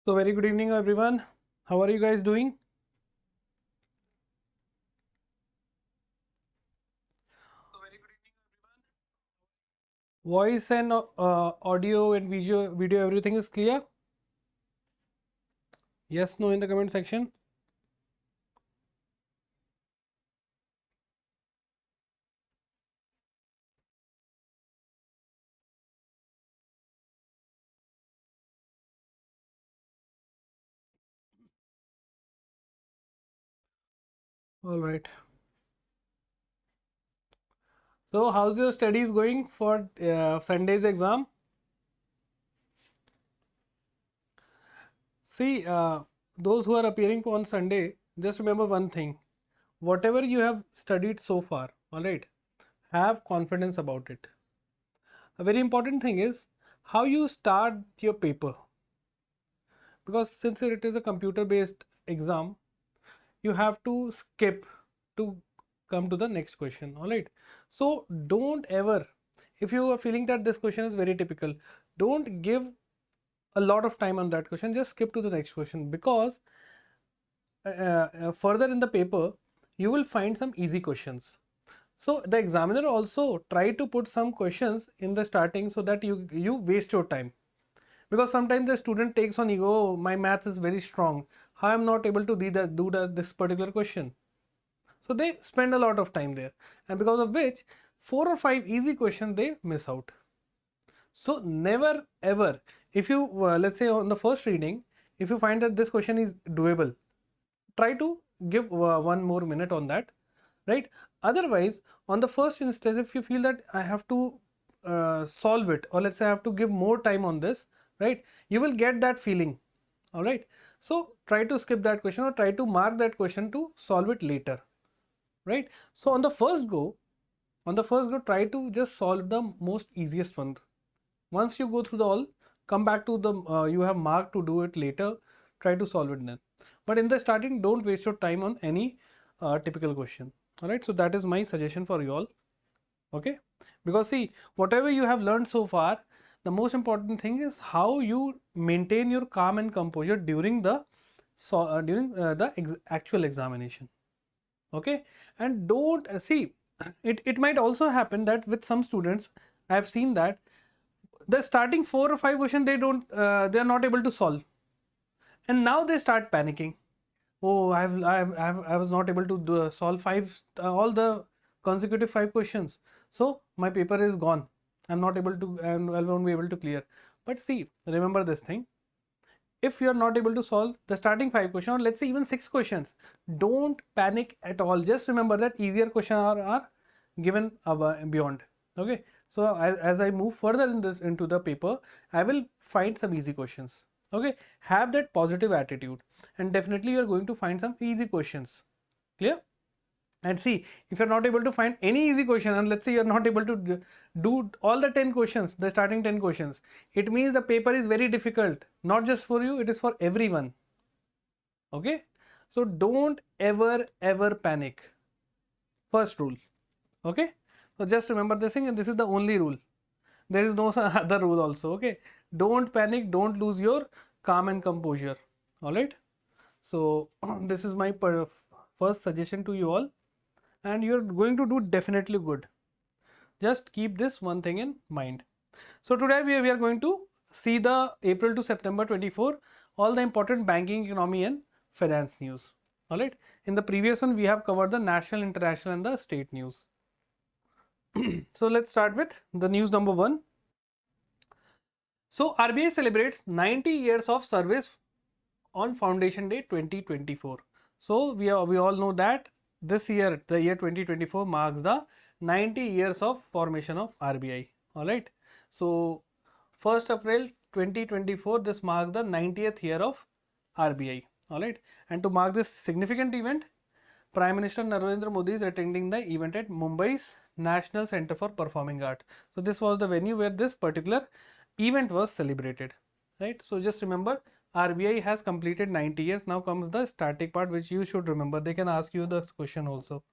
So very good evening everyone. How are you guys doing? Voice and audio and video everything is clear? Yes, no in the comment section. All right. So how's your studies going for Sunday's exam? See, those who are appearing on Sunday, just remember one thing. Whatever you have studied so far, all right, have confidence about it. A very important thing is how you start your paper. Because since it is a computer based exam, you have to skip to come to the next question. All right, so don't ever, if you are feeling that this question is very typical, don't give a lot of time on that question, just skip to the next question, because further in the paper you will find some easy questions. So the examiner also try to put some questions in the starting so that you waste your time, because sometimes the student takes on ego, oh, my math is very strong, how I'm not able to this particular question. So they spend a lot of time there, and because of which 4 or 5 easy questions they miss out. So never ever, if you let's say on the first reading, if you find that this question is doable, try to give 1 more minute on that, right? Otherwise, on the first instance, if you feel that I have to solve it, or let's say I have to give more time on this, right, you will get that feeling. All right, so try to skip that question or try to mark that question to solve it later, right? So on the first go, try to just solve the most easiest one. Once you go through the all, come back to the you have marked to do it later, try to solve it then. But in the starting, don't waste your time on any typical question. All right, so that is my suggestion for you all. Okay, because see, whatever you have learned so far, the most important thing is how you maintain your calm and composure during the actual examination. Okay, and don't see, it might also happen that with some students I have seen that the starting 4 or 5 questions they are not able to solve, and now they start panicking. Oh, I was not able to solve all the consecutive 5 questions, so my paper is gone, I'm not able to, and I won't be able to clear. But see, remember this thing, if you are not able to solve the starting 5 questions, or let's say even 6 questions, don't panic at all. Just remember that easier questions are given beyond. Okay, so as I move further in this into the paper, I will find some easy questions. Okay, have that positive attitude, and definitely you are going to find some easy questions. Clear? And see, if you're not able to find any easy question, and let's say you're not able to do all the 10 questions, the starting 10 questions, it means the paper is very difficult, not just for you, it is for everyone. Okay, so don't ever panic. First rule. Okay, so just remember this thing, and this is the only rule. There is no other rule also. Okay, don't panic, don't lose your calm and composure. All right, so this is my first suggestion to you all, and you're going to do definitely good. Just keep this one thing in mind. So today we are going to see the April to September 24, all the important banking, economy and finance news. All right, in the previous one we have covered the national, international and the state news. So let's start with the news number 1. So RBI celebrates 90 years of service on Foundation Day 2024. So we all know that this year, the year 2024, marks the 90 years of formation of RBI. All right. So 1st April 2024, this marks the 90th year of RBI. All right. And to mark this significant event, Prime Minister Narendra Modi is attending the event at Mumbai's National Center for Performing Arts. So this was the venue where this particular event was celebrated. Right. So just remember, RBI has completed 90 years. Now comes the static part, which you should remember. They can ask you this question also.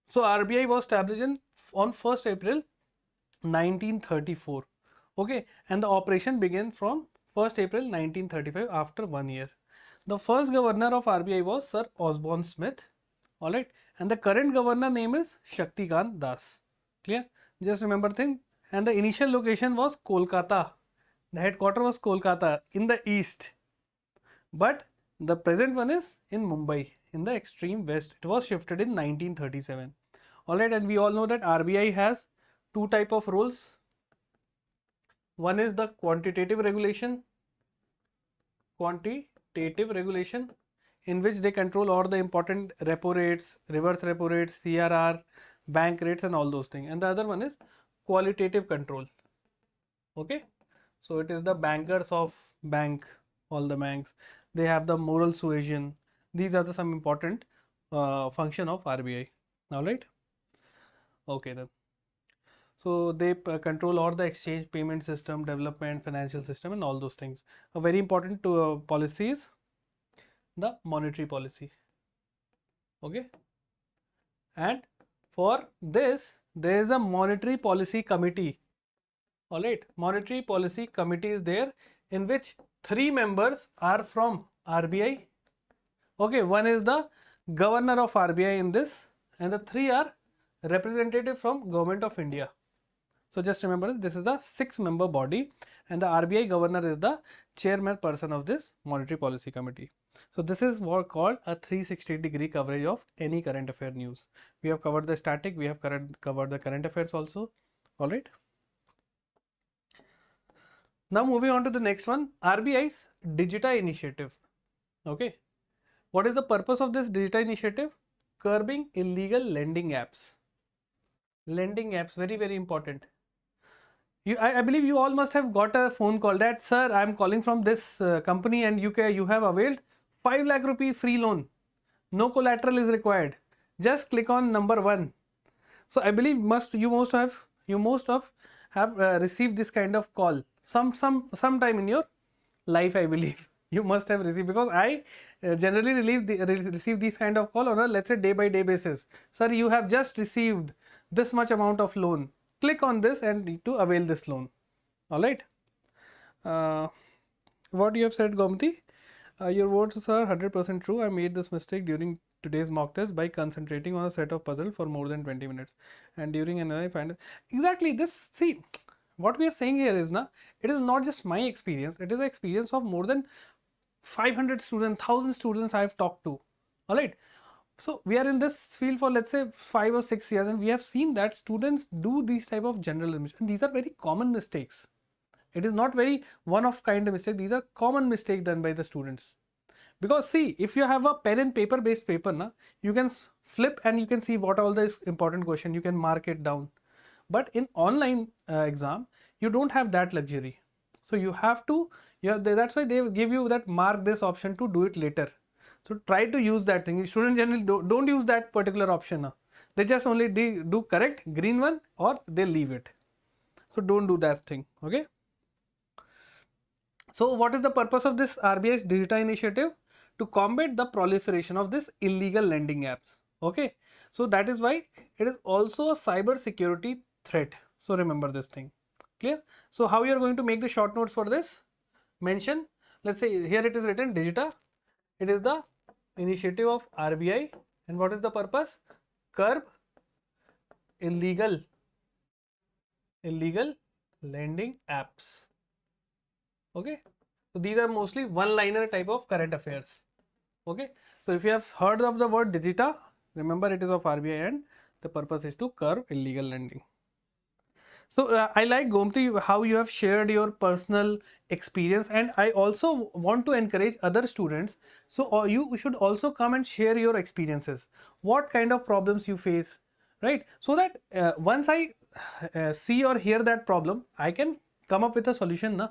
So RBI was established on 1st April 1934. Okay, and the operation began from 1st April 1935, after 1 year. The first governor of RBI was Sir Osborne Smith. Alright, and the current governor name is Shaktikant Das. Clear? Just remember thing. And the initial location was Kolkata. The headquarter was Kolkata in the east. But the present one is in Mumbai in the extreme west. It was shifted in 1937. Alright, and we all know that RBI has two type of rules. One is the quantitative regulation, in which they control all the important repo rates, reverse repo rates, CRR, bank rates and all those things. And the other one is qualitative control. Okay, so it is the bankers of all the banks. They have the moral suasion. These are some important function of RBI. All right. Okay then. So they control all the exchange, payment system, development, financial system and all those things. A very important policy is the monetary policy. Okay. And for this, there is a monetary policy committee. All right. Monetary policy committee is there, in which 3 members are from RBI. Okay. One is the governor of RBI in this, and the 3 are representative from Government of India. So just remember, this is a 6-member body, and the RBI governor is the chairman person of this monetary policy committee. So this is what called a 360-degree coverage of any current affair news. We have covered the static, we have covered the current affairs also. All right. Now moving on to the next one, RBI's Digita initiative. Okay. What is the purpose of this Digita initiative? Curbing illegal lending apps. Lending apps, very, very important. I believe you all must have got a phone call that, sir, I am calling from this company and you have availed 5 lakh rupee free loan. No collateral is required. Just click on number 1. So I believe you most have received this kind of call some time in your life. I believe you must have received, because I generally receive these kind of call on a, let's say, day by day basis. Sir, you have just received this much amount of loan. Click on this and to avail this loan. All right. What you have said, Gomti? Your words are 100% true. I made this mistake during today's mock test by concentrating on a set of puzzle for more than 20 minutes, and during another I find exactly this. See, what we are saying here is it is not just my experience. It is the experience of more than 500 students, 1000 students I have talked to. All right. So we are in this field for, let's say, 5 or 6 years, and we have seen that students do these type of general mistakes. These are very common mistakes. It is not very one of kind of mistake. These are common mistakes done by the students. Because see, if you have a pen and paper based paper, you can flip and you can see what all the important question, you can mark it down. But in online exam, you don't have that luxury. So you have to, that's why they give you that mark this option to do it later. So try to use that thing. Students generally don't use that particular option. They just only do correct green one, or they leave it. So don't do that thing. Okay. So what is the purpose of this RBI's Digita initiative? To combat the proliferation of this illegal lending apps. Okay. So that is why it is also a cyber security threat. So remember this thing. Clear? So how you are going to make the short notes for this? Mention, let's say here it is written Digita. It is the initiative of RBI, and what is the purpose? Curb illegal lending apps. Okay, so these are mostly one-liner type of current affairs. Okay, so if you have heard of the word Digita, remember it is of RBI and the purpose is to curb illegal lending. So I like, Gomti, how you have shared your personal experience, and I also want to encourage other students. So you should also come and share your experiences. What kind of problems you face, right? So that once I see or hear that problem, I can come up with a solution,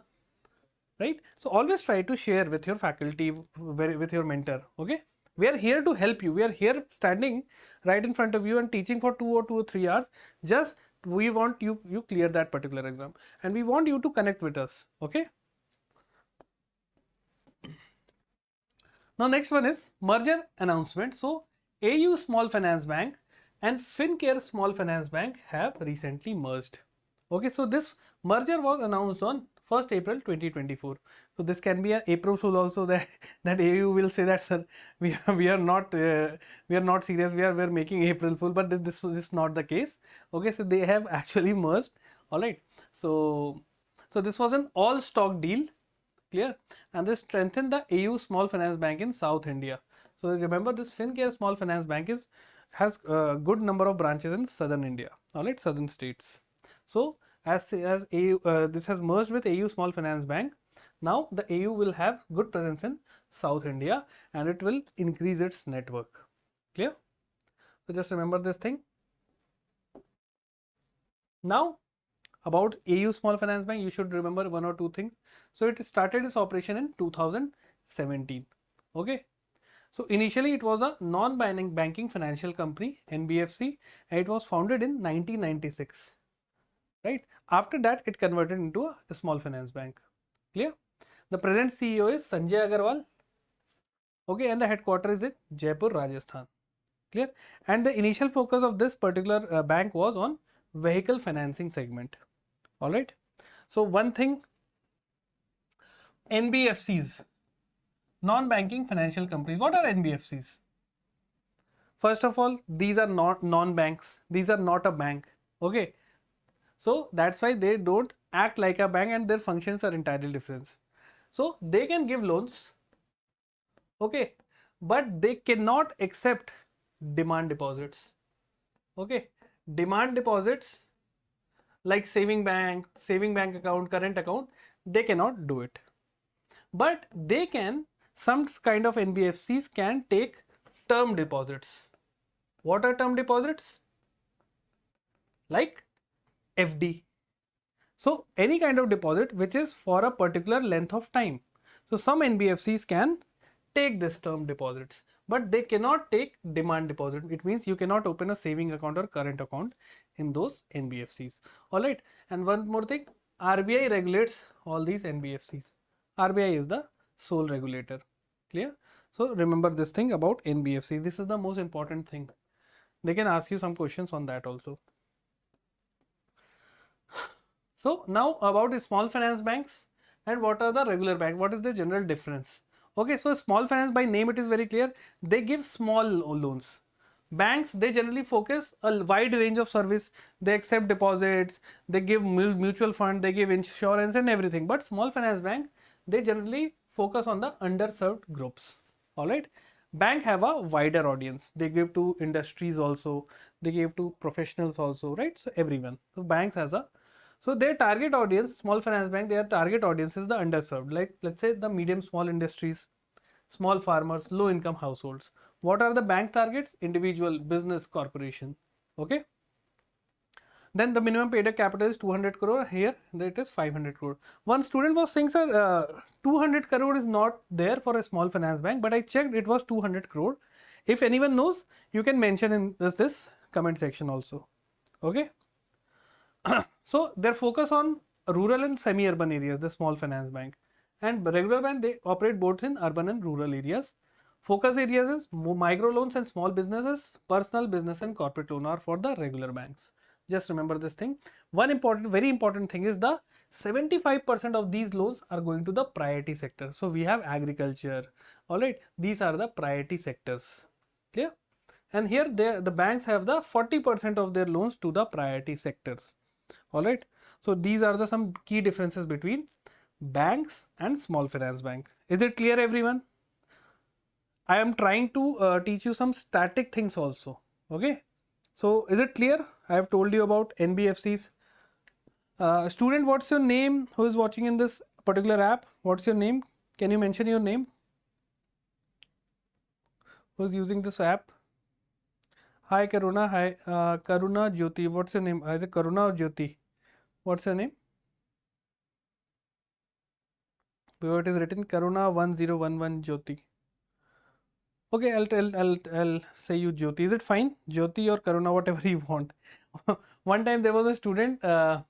right? So always try to share with your faculty, with your mentor. Okay, we are here to help you. We are here standing right in front of you and teaching for 2 or 3 hours. Just we want you clear that particular exam, and we want you to connect with us. Okay. Now next one is merger announcement. So AU Small Finance Bank and Fincare Small Finance Bank have recently merged. Okay, so this merger was announced on 1st April 2024. So this can be an April Fool also, that AU will say that, sir, we are not serious, we're making April Fool, but this is not the case. Okay, so they have actually merged. All right, so this was an all stock deal, clear, and they strengthened the AU Small Finance Bank in South India. So remember, this Fincare Small Finance Bank has a good number of branches in southern India, all right, southern states. So as AU, this has merged with AU Small Finance Bank. Now the AU will have good presence in South India and it will increase its network. Clear? So just remember this thing. Now about AU Small Finance Bank, you should remember one or two things. So it started its operation in 2017. Okay. So initially it was a non-banking financial company, NBFC, and it was founded in 1996. Right? After that, it converted into a small finance bank. Clear? The present CEO is Sanjay Agarwal. Okay, and the headquarters is in Jaipur, Rajasthan. Clear? And the initial focus of this particular bank was on vehicle financing segment. All right. So one thing, NBFCs, non-banking financial companies. What are NBFCs? First of all, these are not non-banks. These are not a bank. Okay. So that's why they don't act like a bank and their functions are entirely different. So they can give loans, okay, but they cannot accept demand deposits. Okay, demand deposits like saving bank account, current account, they cannot do it. But they can, some kind of NBFCs can take term deposits. What are term deposits? Like FD. So any kind of deposit which is for a particular length of time. So some NBFCs can take this term deposits, but they cannot take demand deposit. It means you cannot open a saving account or current account in those NBFCs. All right. And one more thing, RBI regulates all these NBFCs. RBI is the sole regulator. Clear? So remember this thing about NBFCs. This is the most important thing. They can ask you some questions on that also. So now about the small finance banks and what are the regular bank, what is the general difference? Okay, so small finance, by name it is very clear, they give small loans. Banks, they generally focus a wide range of service, they accept deposits, they give mutual fund, they give insurance and everything. But small finance bank, they generally focus on the underserved groups. All right, bank have a wider audience, they give to industries also, they give to professionals also, right? So everyone, so banks has a, so their target audience, small finance bank, their target audience is the underserved, like let's say the medium small industries, small farmers, low income households. What are the bank targets? Individual, business, corporation. Okay. Then the minimum paid up capital is 200 crore. Here it is 500 crore. One student was saying, sir, 200 crore is not there for a small finance bank, but I checked, it was 200 crore. If anyone knows, you can mention in this comment section also. Okay. So their focus on rural and semi-urban areas, the small finance bank, and regular bank, they operate both in urban and rural areas. Focus areas is micro loans and small businesses, personal, business and corporate loan are for the regular banks. Just remember this thing. One important, very important thing is the 75% of these loans are going to the priority sector. So we have agriculture. All right, these are the priority sectors. Clear? And here the banks have the 40% of their loans to the priority sectors. All right. So these are the some key differences between banks and small finance bank. Is it clear, everyone? I am trying to teach you some static things also. Okay. So is it clear? I have told you about NBFCs. Student, what's your name? Who is watching in this particular app? What's your name? Can you mention your name? Who is using this app? Hi Karuna. Hi Karuna Jyoti. What's your name? Either Karuna or Jyoti. What's your name? Below it is written Karuna 1011 Jyoti. Okay, I'll say you Jyoti. Is it fine? Jyoti or Karuna, whatever you want. One time there was a student, I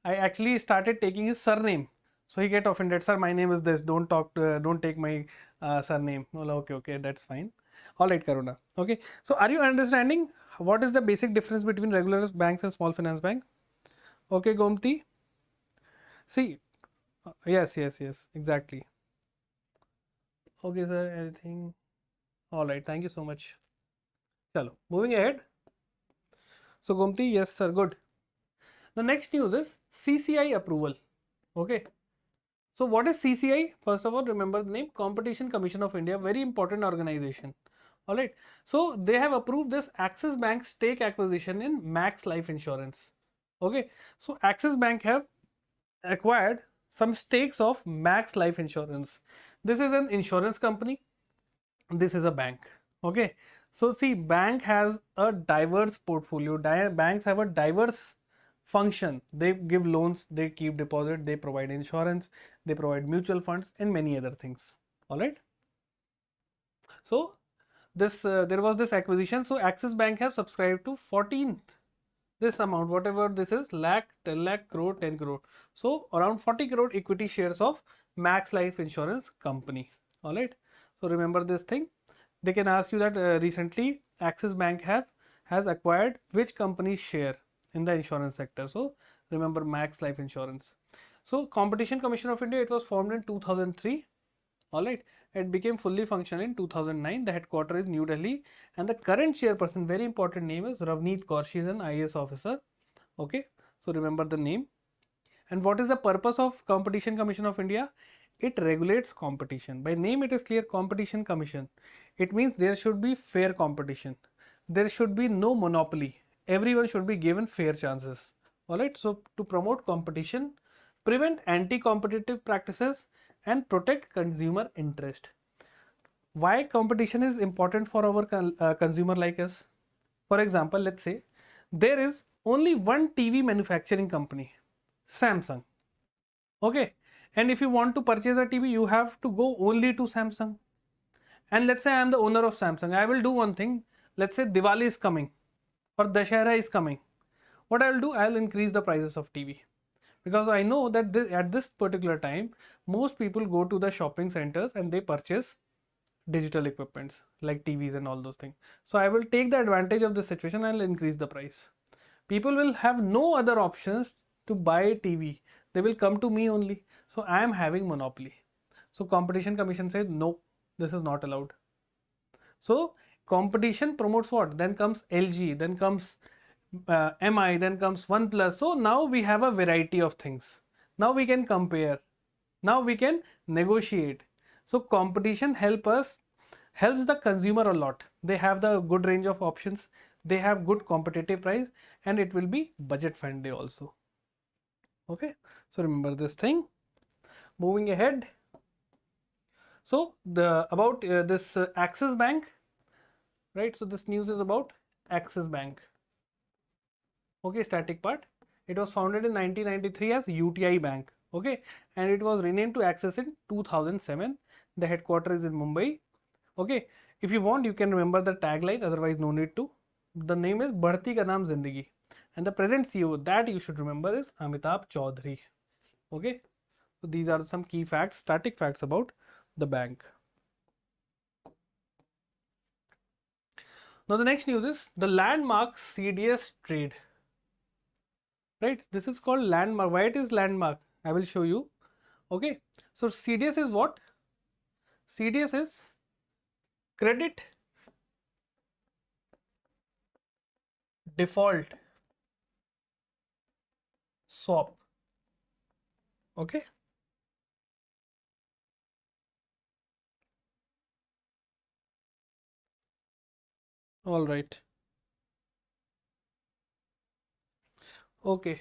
actually started taking his surname. So he get offended, sir, my name is this, don't take my surname. Well, okay, that's fine. All right, Karuna. Okay, so are you understanding what is the basic difference between regular banks and small finance bank? Okay, Gomti. See, Yes, yes, yes, exactly. Okay, sir. Anything? All right. Thank you so much. Chalo, moving ahead. So, Gomti, yes, sir. Good. The next news is CCI approval. Okay. So, what is CCI? First of all, remember the name Competition Commission of India, very important organization. All right. So, they have approved this Axis Bank stake acquisition in Max Life Insurance. Okay. So, Axis Bank have acquired some stakes of Max Life Insurance. This is an insurance company. This is a bank. Okay. So, see, bank has a diverse portfolio. Banks have a diverse function. They give loans, they keep deposit, they provide insurance, they provide mutual funds, and many other things. All right. So, this there was this acquisition. So, Axis Bank have subscribed to 14th this amount, whatever this is, lakh, 10 lakh, crore, 10 crore. So, around 40 crore equity shares of Max Life Insurance Company. All right. So, remember this thing. They can ask you that recently Axis Bank has acquired which company's share in the insurance sector. So, remember Max Life Insurance. So, Competition Commission of India, it was formed in 2003. All right. It became fully functional in 2009. The headquarters is New Delhi, and the current chairperson, very important name, is Ravneet Kaur. She is an IAS officer. Okay. So, remember the name. And what is the purpose of Competition Commission of India? It regulates competition. By name it is clear, Competition Commission. It means there should be fair competition. There should be no monopoly. Everyone should be given fair chances. Alright, so to promote competition, prevent anti-competitive practices and protect consumer interest. Why competition is important for our consumer like us? For example, let's say there is only one TV manufacturing company, Samsung. Okay. And if you want to purchase a TV, you have to go only to Samsung. And let's say I am the owner of Samsung. I will do one thing. Let's say Diwali is coming or Dashera is coming. What I will do, I will increase the prices of TV. Because I know that at this particular time, most people go to the shopping centers and they purchase digital equipments like TVs and all those things. So I will take the advantage of this situation and I'll increase the price. People will have no other options to buy TV. They will come to me only. So I am having monopoly. So Competition Commission said no, this is not allowed. So competition promotes what? Then comes LG, then comes MI, then comes OnePlus. So now we have a variety of things. Now we can compare. Now we can negotiate. So competition helps the consumer a lot. They have the good range of options. They have good competitive price, and it will be budget friendly also. Okay. So remember this thing. Moving ahead. So about this Axis Bank, right? So this news is about Axis Bank. Okay, static part. It was founded in 1993 as UTI Bank. Okay, and it was renamed to Axis in 2007. The headquarters is in Mumbai. Okay, if you want, you can remember the tagline. Otherwise, no need to. The name is Badhti Ka Naam Zindagi, and the present CEO that you should remember is Amitabh Chaudhary. Okay, so these are some key facts, static facts about the bank. Now the next news is the landmark CDS trade. Right, this is called landmark. Why it is landmark? I will show you. Okay, so CDS is what? CDS is credit default swap. Okay. All right. Okay.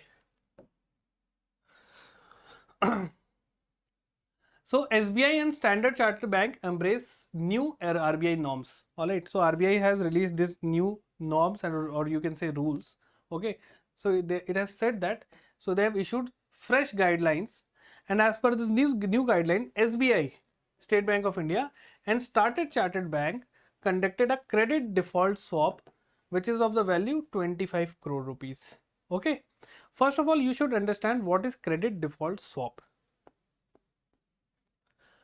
So SBI and Standard Chartered Bank embrace new RBI norms. All right. So RBI has released this new norms or you can say rules. Okay. So it has said that. So they have issued fresh guidelines, and as per this new guideline, SBI, State Bank of India, and Standard Chartered Bank conducted a credit default swap, which is of the value 25 crore rupees. Okay. First of all, you should understand what is credit default swap.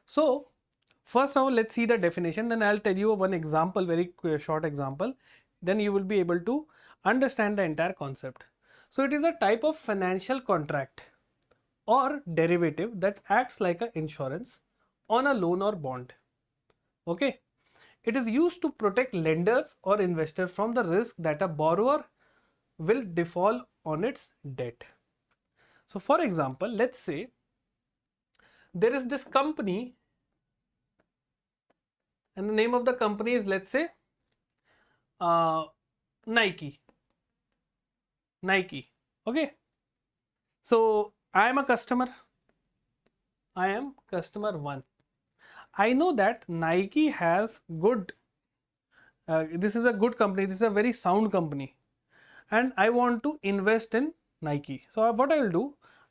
So first of all, let's see the definition. Then I'll tell you one example, very short example. Then you will be able to understand the entire concept. So it is a type of financial contract or derivative that acts like an insurance on a loan or bond. Okay. It is used to protect lenders or investors from the risk that a borrower will default on its debt. So for example, let's say there is this company and the name of the company is, let's say, Nike. Okay. So I am a customer. I am customer 1. I know that Nike has good, this is a good company, this is a very sound company, and I want to invest in Nike. So what I will do,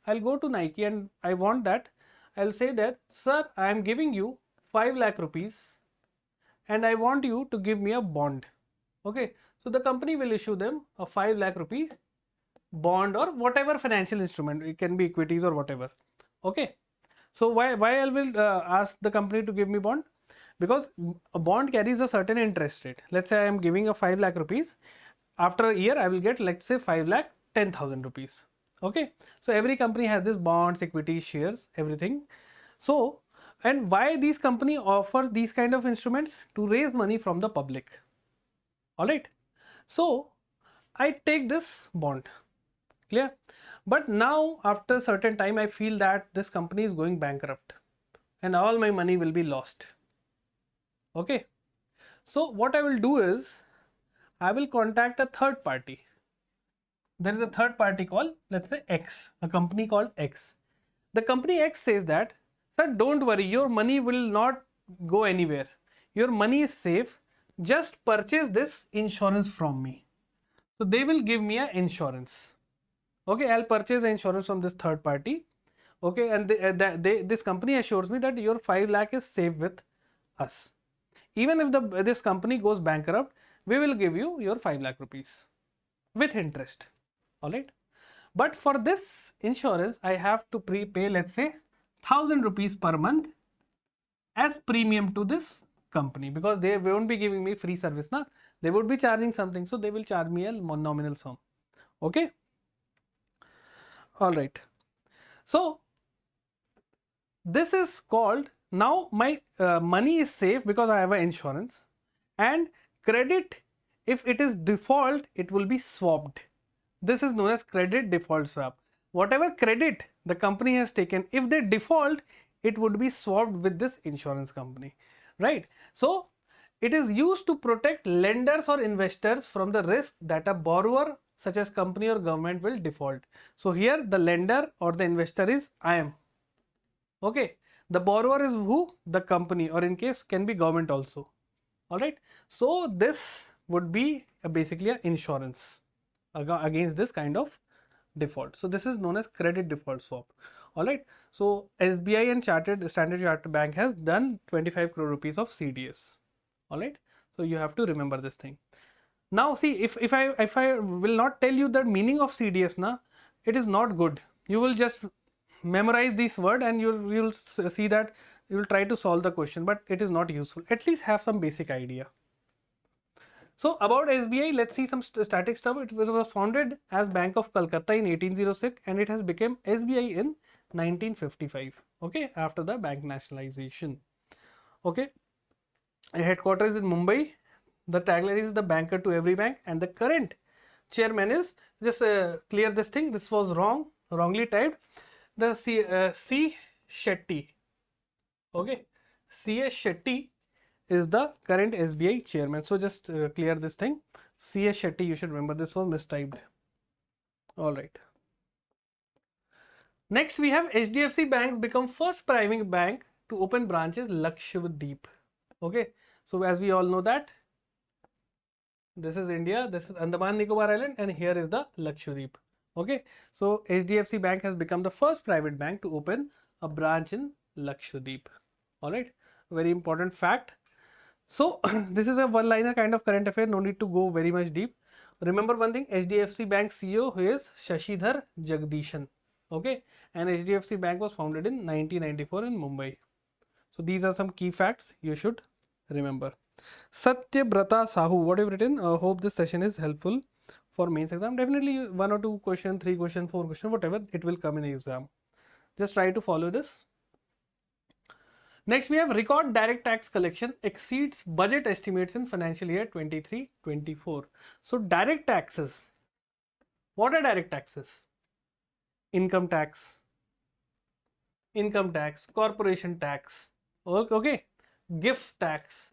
I'll go to Nike and I want that, I'll say that, sir, I am giving you 5 lakh rupees and I want you to give me a bond. Okay, so the company will issue them a 5 lakh rupee bond or whatever financial instrument, it can be equities or whatever. Okay, so why I will ask the company to give me bond? Because a bond carries a certain interest rate. Let's say I am giving a 5 lakh rupees. After a year, I will get, let's say, 5 lakh 10,000 rupees. Okay, so every company has this bonds, equities, shares, everything. So, and why these company offers these kind of instruments? To raise money from the public. All right. So I take this bond. Clear? But now after a certain time, I feel that this company is going bankrupt and all my money will be lost. Okay. So what I will do is I will contact a third party. There is a third party called, let's say, X, a company called X. The company X says that, sir, don't worry, your money will not go anywhere. Your money is safe. Just purchase this insurance from me. So they will give me an insurance. Okay, I'll purchase the insurance from this third party. Okay, and this company assures me that your 5 lakh is safe with us. Even if this company goes bankrupt, we will give you your 5 lakh rupees with interest. All right. But for this insurance, I have to prepay, let's say, 1,000 rupees per month as premium to this company, because they won't be giving me free service. Na? They would be charging something. So they will charge me a nominal sum. Okay. All right. So this is called, now my money is safe because I have an insurance, and credit, if it is default, it will be swapped. This is known as credit default swap. Whatever credit the company has taken, if they default, it would be swapped with this insurance company, right? So it is used to protect lenders or investors from the risk that a borrower such as company or government will default. So here the lender or the investor is I am. Okay. The borrower is who? The company, or in case can be government also. All right. So this would be basically an insurance against this kind of default. So this is known as credit default swap. All right. So SBI and Standard Chartered Bank has done 25 crore rupees of CDS. All right. So you have to remember this thing. Now see, if I will not tell you the meaning of CDS, na, it is not good. You will just memorize this word and you'll see that you will try to solve the question, but it is not useful. At least have some basic idea. So about SBI, let's see some static stuff. It was founded as Bank of Calcutta in 1806 and it has become SBI in 1955. Okay, after the bank nationalization. Okay, headquarters in Mumbai. The tagline is the banker to every bank, and the current chairman is, just clear this thing, this was wrongly typed, the C. Shetty. Okay, C.S. Shetty is the current SBI chairman. So just clear this thing, C.S. Shetty, you should remember, this was mistyped. All right. Next we have HDFC Bank become first private bank to open branches Lakshadweep. Okay, so as we all know that this is India, this is Andaman Nicobar Island, and here is the Lakshadweep. Okay, so HDFC Bank has become the first private bank to open a branch in Lakshadweep. All right, very important fact. So this is a one-liner kind of current affair, no need to go very much deep. Remember one thing, HDFC Bank CEO who is Shashidhar Jagdishan. Okay, and HDFC Bank was founded in 1994 in Mumbai. So these are some key facts you should remember. Satyabrata Sahu, what have you written? Hope this session is helpful for mains exam. Definitely 1 or 2 questions, 3 questions, 4 questions, whatever, it will come in the exam. Just try to follow this. Next, we have record direct tax collection exceeds budget estimates in financial year 23-24. So direct taxes. What are direct taxes? Income tax, corporation tax, okay, gift tax.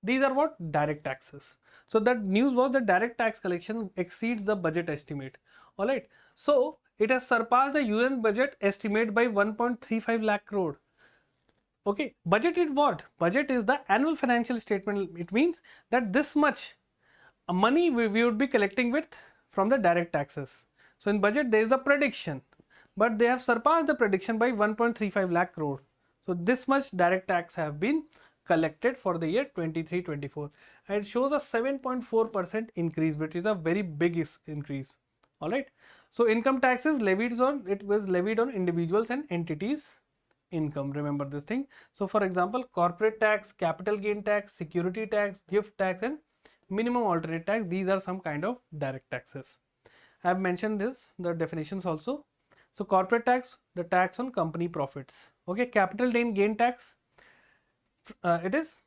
These are what? Direct taxes. So that news was the direct tax collection exceeds the budget estimate. All right. So it has surpassed the UN budget estimate by 1.35 lakh crore. Okay. Budget is what? Budget is the annual financial statement. It means that this much money we would be collecting with from the direct taxes. So in budget there is a prediction, but they have surpassed the prediction by 1.35 lakh crore. So this much direct tax have been collected for the year 23-24, and it shows a 7.4% increase, which is a very big increase. All right. So income tax is levied on, it was levied on individuals and entities income. Remember this thing. So for example, corporate tax, capital gain tax, security tax, gift tax, and minimum alternate tax. These are some kind of direct taxes. I have mentioned this, the definitions also. So corporate tax, the tax on company profits. Okay, capital gain tax, it is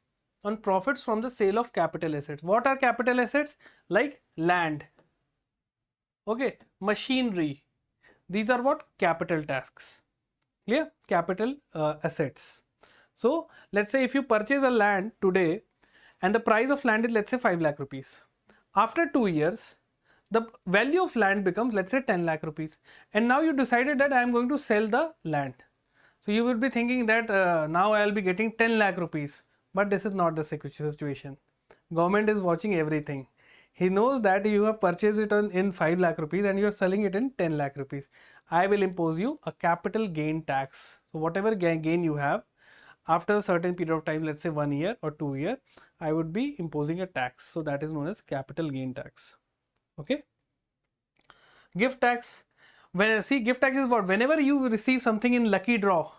on profits from the sale of capital assets. What are capital assets? Like land, okay, machinery. These are what? Capital tax. Clear? Capital assets. So let's say if you purchase a land today and the price of land is, let's say, 5 lakh rupees. After 2 years, the value of land becomes, let's say, 10 lakh rupees. And now you decided that I am going to sell the land. So you will be thinking that now I will be getting 10 lakh rupees. But this is not the situation. Government is watching everything. He knows that you have purchased it in 5 lakh rupees and you are selling it in 10 lakh rupees. I will impose you a capital gain tax. So whatever gain you have, after a certain period of time, let's say 1 year or 2 years, I would be imposing a tax. So that is known as capital gain tax. Okay. Gift tax. Gift tax is what? Whenever you receive something in lucky draw,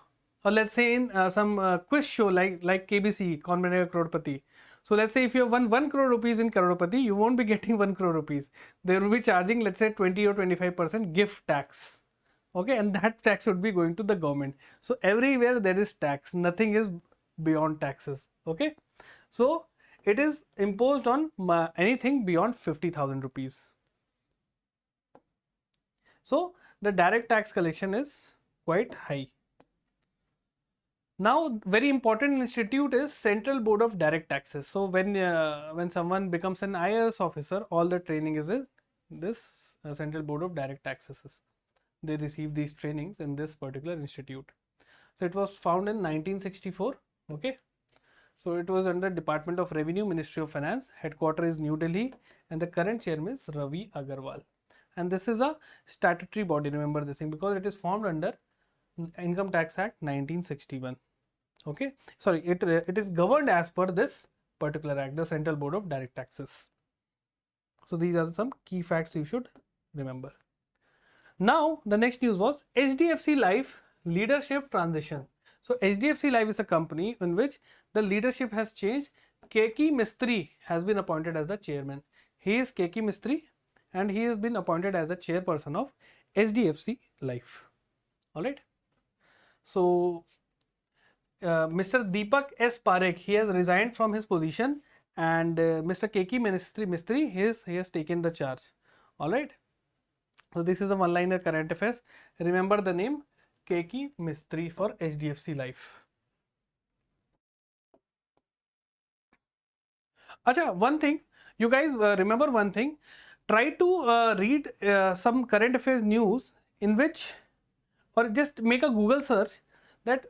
or let's say in some quiz show like KBC, Kaun Banega Crorepati. So let's say if you have won 1 crore rupees in Crorepati, you won't be getting 1 crore rupees. They will be charging, let's say, 20 or 25% gift tax. Okay, and that tax would be going to the government. So everywhere there is tax. Nothing is beyond taxes. Okay, so it is imposed on anything beyond 50,000 rupees. So the direct tax collection is quite high. Now, very important institute is Central Board of Direct Taxes. So when someone becomes an IAS officer, all the training is in this Central Board of Direct Taxes. They receive these trainings in this particular institute. So it was found in 1964. Okay. So it was under Department of Revenue, Ministry of Finance. Headquarters is New Delhi, and the current chairman is Ravi Agarwal. And this is a statutory body. Remember this thing, because it is formed under Income Tax Act 1961. Okay, sorry, it is governed as per this particular act, the Central Board of Direct Taxes. So these are some key facts you should remember. Now the next news was HDFC Life leadership transition. So HDFC Life is a company in which the leadership has changed. Keki Mistry has been appointed as the chairman. He is Keki Mistry, and he has been appointed as the chairperson of HDFC Life. All right. So Mr. Deepak S. Parekh, he has resigned from his position, and Mr. Keki Mistry, he has taken the charge. All right. So this is a one-liner current affairs. Remember the name Keki Mistry for HDFC Life. Acha, one thing, you guys remember one thing. Try to read some current affairs news in which, or just make a Google search that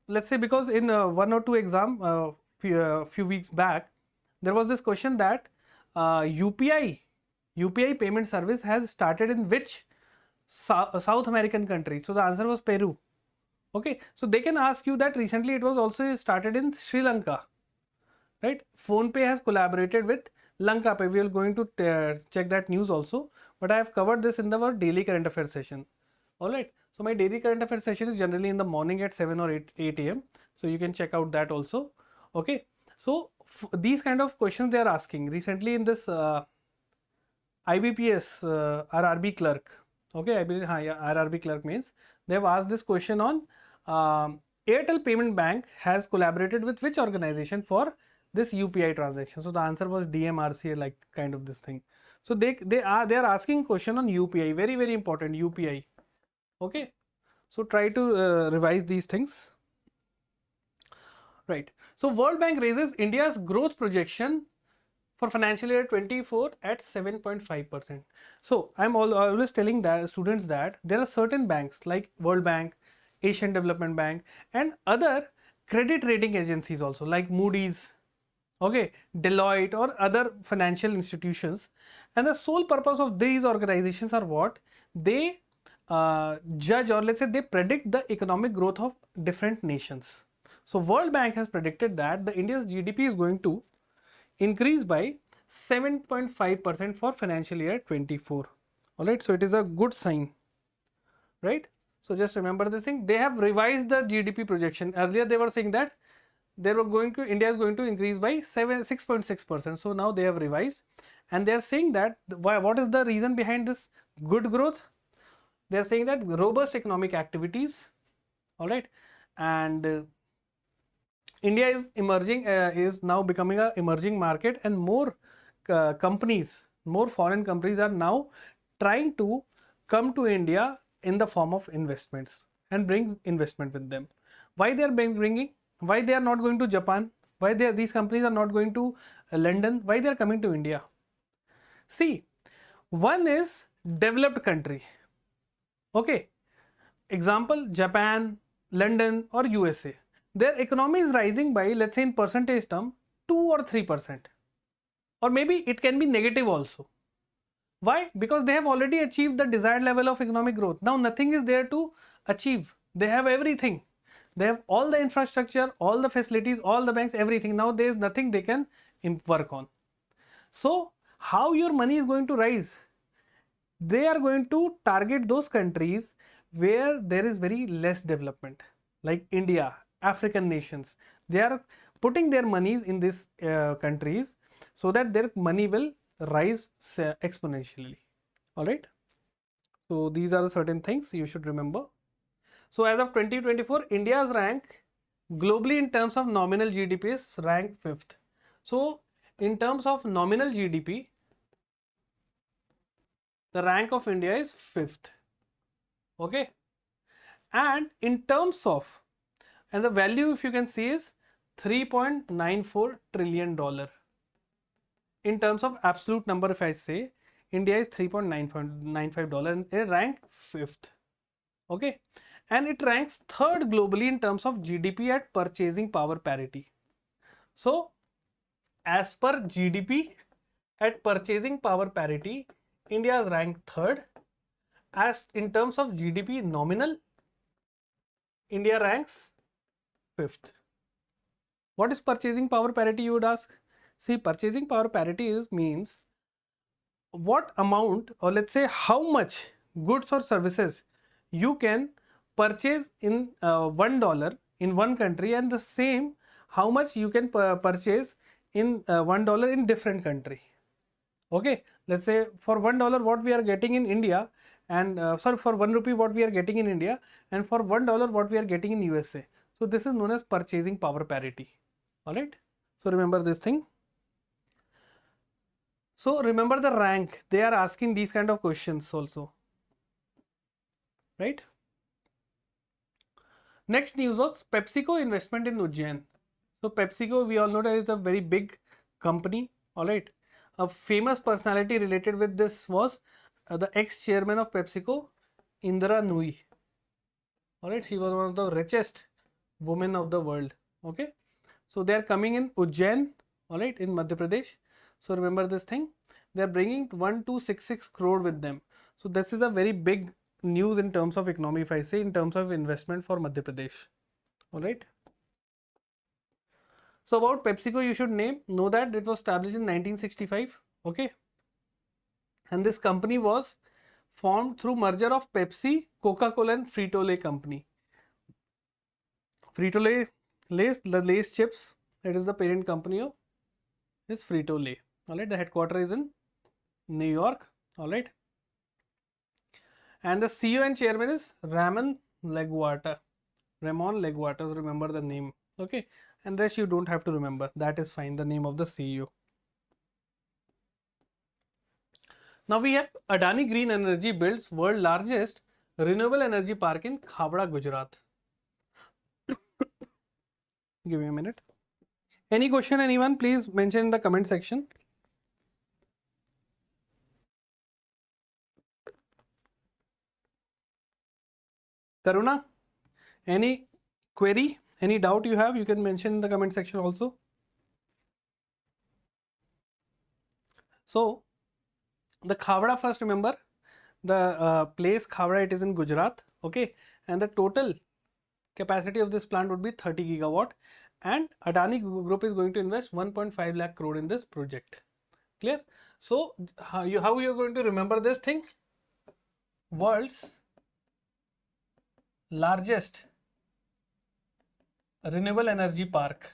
let's say, because in 1 or 2 exam few weeks back, there was this question that UPI payment service has started in which South American country. So the answer was Peru. Okay, so they can ask you that recently it was also started in Sri Lanka, right? PhonePe has collaborated with Lanka Pay. We are going to check that news also, but I have covered this in our daily current affairs session. All right. So my daily current affairs session is generally in the morning at 7 or 8 a.m. So you can check out that also. Okay. So these kind of questions they are asking recently in this IBPS RRB clerk. Okay, I believe yeah, RRB clerk means. They have asked this question on Airtel Payment Bank has collaborated with which organization for this UPI transaction. So the answer was DMRCA, like kind of this thing. So they are asking question on UPI, very important UPI. Okay, so try to revise these things. Right. So World Bank raises India's growth projection for financial year 24 at 7.5%. So I'm always telling that students that there are certain banks like World Bank, Asian Development Bank, and other credit rating agencies also like Moody's, okay, Deloitte, or other financial institutions. And the sole purpose of these organizations are what? They judge, or let's say they predict the economic growth of different nations. So World Bank has predicted that the India's GDP is going to increase by 7.5% for financial year 24. All right, so it is a good sign, right? So just remember this thing. They have revised the GDP projection. Earlier they were saying that they were going to, India is going to increase by 6.6%. So now they have revised, and they are saying that what is the reason behind this good growth? They are saying that robust economic activities, all right, and India is emerging, is now becoming an emerging market, and more companies, more foreign companies are now trying to come to India in the form of investments and bring investment with them. Why they are bringing? Why they are not going to Japan? Why these companies are not going to London? Why they are coming to India? See, one is developed country. Okay, example Japan, London, or USA. Their economy is rising by, let's say in percentage term, 2 or 3%, or maybe it can be negative also. Why? Because they have already achieved the desired level of economic growth. Now nothing is there to achieve. They have everything. They have all the infrastructure, all the facilities, all the banks, everything. Now there is nothing they can work on. So how your money is going to rise? They are going to target those countries where there is very less development, like India, African nations. They are putting their monies in these countries so that their money will rise exponentially. All right. So these are the certain things you should remember. So as of 2024, India's rank globally in terms of nominal GDP is ranked 5th. So in terms of nominal GDP, the rank of India is 5th. Okay. And in terms of, and the value if you can see is $3.94 trillion. In terms of absolute number, if I say, India is $3.95 and it ranked 5th. Okay. And it ranks 3rd globally in terms of GDP at purchasing power parity. So as per GDP at purchasing power parity, India is ranked 3rd. As in terms of GDP nominal, India ranks 5th. What is purchasing power parity, you would ask? See, purchasing power parity means what amount, or let's say how much goods or services you can purchase in $1 in one country, and the same how much you can purchase in $1 in different country. Okay, let's say for $1 what we are getting in India, and sorry, for 1 rupee what we are getting in India, and for $1 what we are getting in USA. So this is known as purchasing power parity. All right, so remember this thing. So remember the rank. They are asking these kind of questions also, right? Next news was PepsiCo investment in Ujjain. So PepsiCo, we all know that is a very big company. All right, a famous personality related with this was the ex-chairman of PepsiCo, Indra Nooyi. All right, she was one of the richest women of the world. Okay, so they are coming in Ujjain, all right, in Madhya Pradesh. So remember this thing, they are bringing 1266 crore with them. So this is a very big news in terms of economy, if I say, in terms of investment for Madhya Pradesh. All right. So about PepsiCo, you should know that it was established in 1965. Okay. And this company was formed through merger of Pepsi, Coca-Cola and Frito-Lay company. Frito-Lay, the Lay's chips, it is the parent company of this Frito-Lay. All right, the headquarters is in New York. All right. And the CEO and chairman is Ramon Leguata. Remember the name. Okay, and rest you don't have to remember. That is fine. The name of the CEO. Now we have Adani Green Energy builds world largest renewable energy park in Khavda, Gujarat. Give me a minute. Any question, anyone? Please mention in the comment section. Karuna, any query, any doubt you have, you can mention in the comment section also. So, the Khavda, first remember, the place Khavda, it is in Gujarat, okay, and the total capacity of this plant would be 30 gigawatt, and Adani Group is going to invest 1.5 lakh crore in this project. Clear? So, how you are going to remember this thing? World's largest renewable energy park.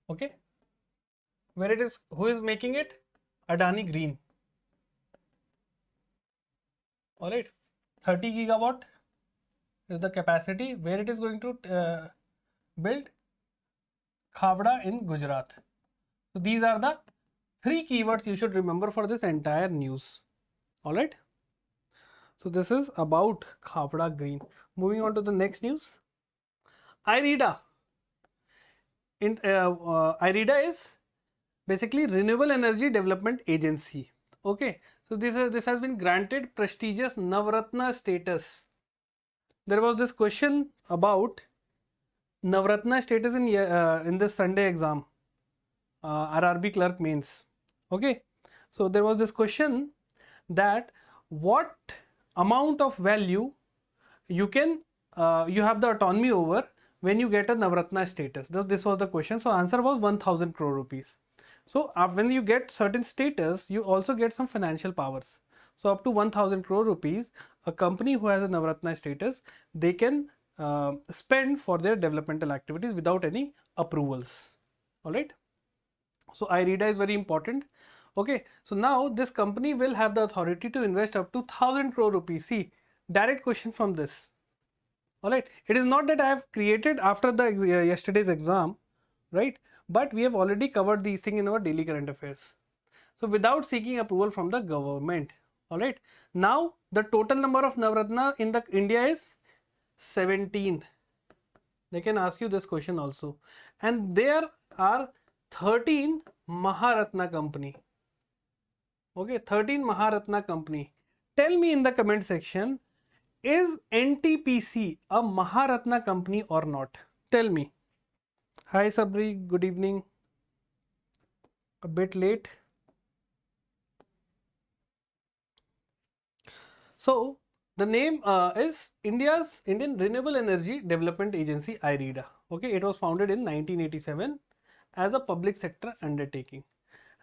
Okay, where it is, who is making it? Adani Green. All right, 30 gigawatt is the capacity. Where it is going to build? Khavda in Gujarat. So these are the 3 keywords you should remember for this entire news. All right. So this is about Khavda Green. Moving on to the next news. IREDA. IREDA is basically Renewable Energy Development Agency. Okay. So this has been granted prestigious Navratna status. There was this question about Navratna status in this Sunday exam, RRB Clerk mains. Okay. So there was this question that what amount of value you can you have the autonomy over when you get a Navratna status. This was the question. So answer was 1000 crore rupees. So when you get certain status, you also get some financial powers. So up to 1000 crore rupees, a company who has a Navratna status, they can spend for their developmental activities without any approvals. All right. So IREDA is very important. Okay, so now this company will have the authority to invest up to 1000 crore rupees. See, direct question from this. All right, it is not that I have created after the yesterday's exam, right? But we have already covered these things in our daily current affairs. So without seeking approval from the government. All right, now the total number of Navratna in the India is 17. They can ask you this question also, and there are 13 Maharatna company. Okay, 13 Maharatna company. Tell me in the comment section, is NTPC a Maharatna company or not? Tell me. Hi Sabri, good evening. A bit late. So the name is Indian Renewable Energy Development Agency, IREDA. Okay, it was founded in 1987 as a public sector undertaking,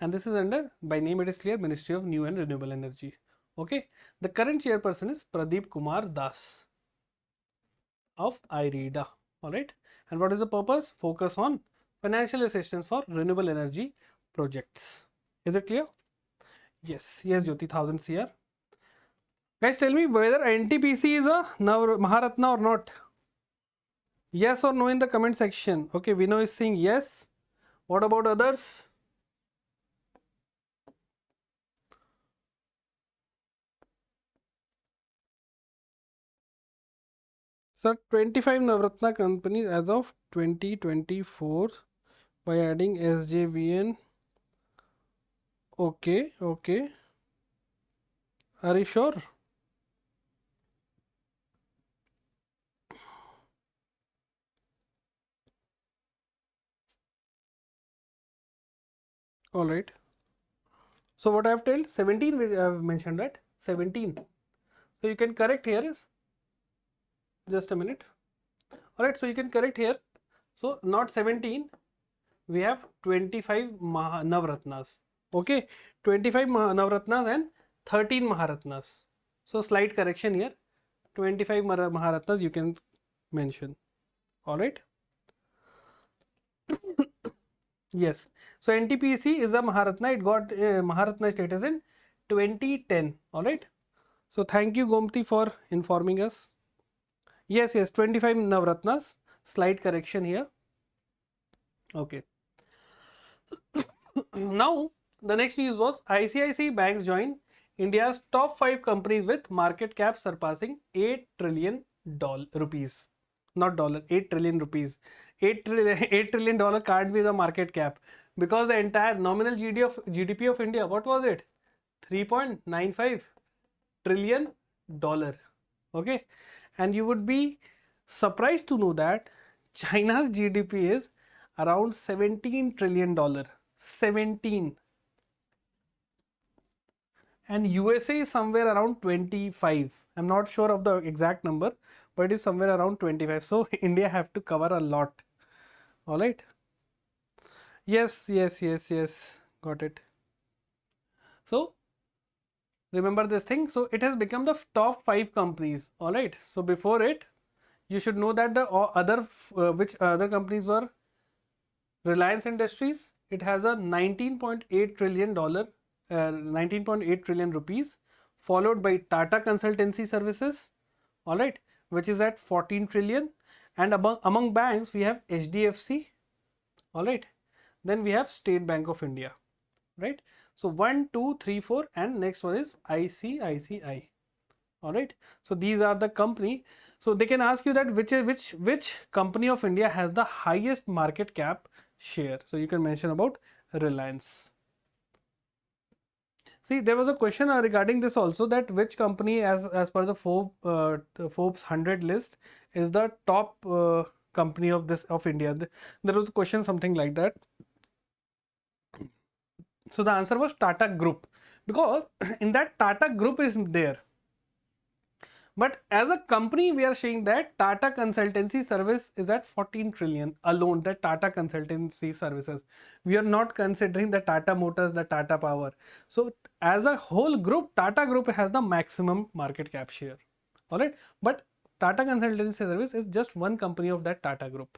and this is under, by name it is clear, Ministry of New and Renewable Energy. Okay, the current chairperson is Pradeep Kumar Das of IREDA. All right, and what is the purpose? Focus on financial assistance for renewable energy projects. Is it clear? Yes, Jyoti, 1000 CR. Guys, tell me whether NTPC is a Maharatna or not. Yes or no in the comment section. Okay, Vino is saying yes. What about others? Sir, 25 Navratna companies as of 2024 by adding SJVN. Okay, okay. Are you sure? All right. So what I have told, 17 I have mentioned that 17. So you can correct here is, just a minute. All right, so you can correct here. So not 17, we have 25 Navratnas. Okay, 25 Navratnas and 13 Maharatnas. So slight correction here. 25 Maharatnas you can mention. All right. Yes. So NTPC is a Maharatna. It got Maharatna status in 2010. All right. So thank you Gomti for informing us. Yes, 25 Navratnas. Slight correction here. Okay. Now the next news was ICICI banks join India's top 5 companies with market cap surpassing $8 trillion rupees. Not dollar, 8 trillion rupees. 8 trillion, $8 trillion can't be the market cap, because the entire nominal GDP of India, what was it? 3.95 trillion dollar. Okay, and you would be surprised to know that China's GDP is around 17 trillion dollar. 17, and USA is somewhere around 25. I'm not sure of the exact number, but it is somewhere around 25. So India have to cover a lot. All right. Yes, got it. So remember this thing. So it has become the top 5 companies. All right. So before it, you should know that the other which other companies were. Reliance Industries, it has a 19.8 trillion dollar, 19.8 trillion rupees, followed by Tata Consultancy Services, all right, which is at 14 trillion. And among banks, we have HDFC, all right. Then we have State Bank of India, right. So 1, 2, 3, 4, and next one is ICICI. All right. So these are the company. So they can ask you that which company of India has the highest market cap share. So you can mention about Reliance. See, there was a question regarding this also, that which company as per the Forbes 100 list is the top company of India. There was a question something like that. So the answer was Tata Group, because in that Tata Group is there. But as a company, we are saying that Tata Consultancy Service is at 14 trillion alone, the Tata Consultancy Services. We are not considering the Tata Motors, the Tata Power. So as a whole group, Tata Group has the maximum market cap share. All right. But Tata Consultancy Service is just one company of that Tata Group.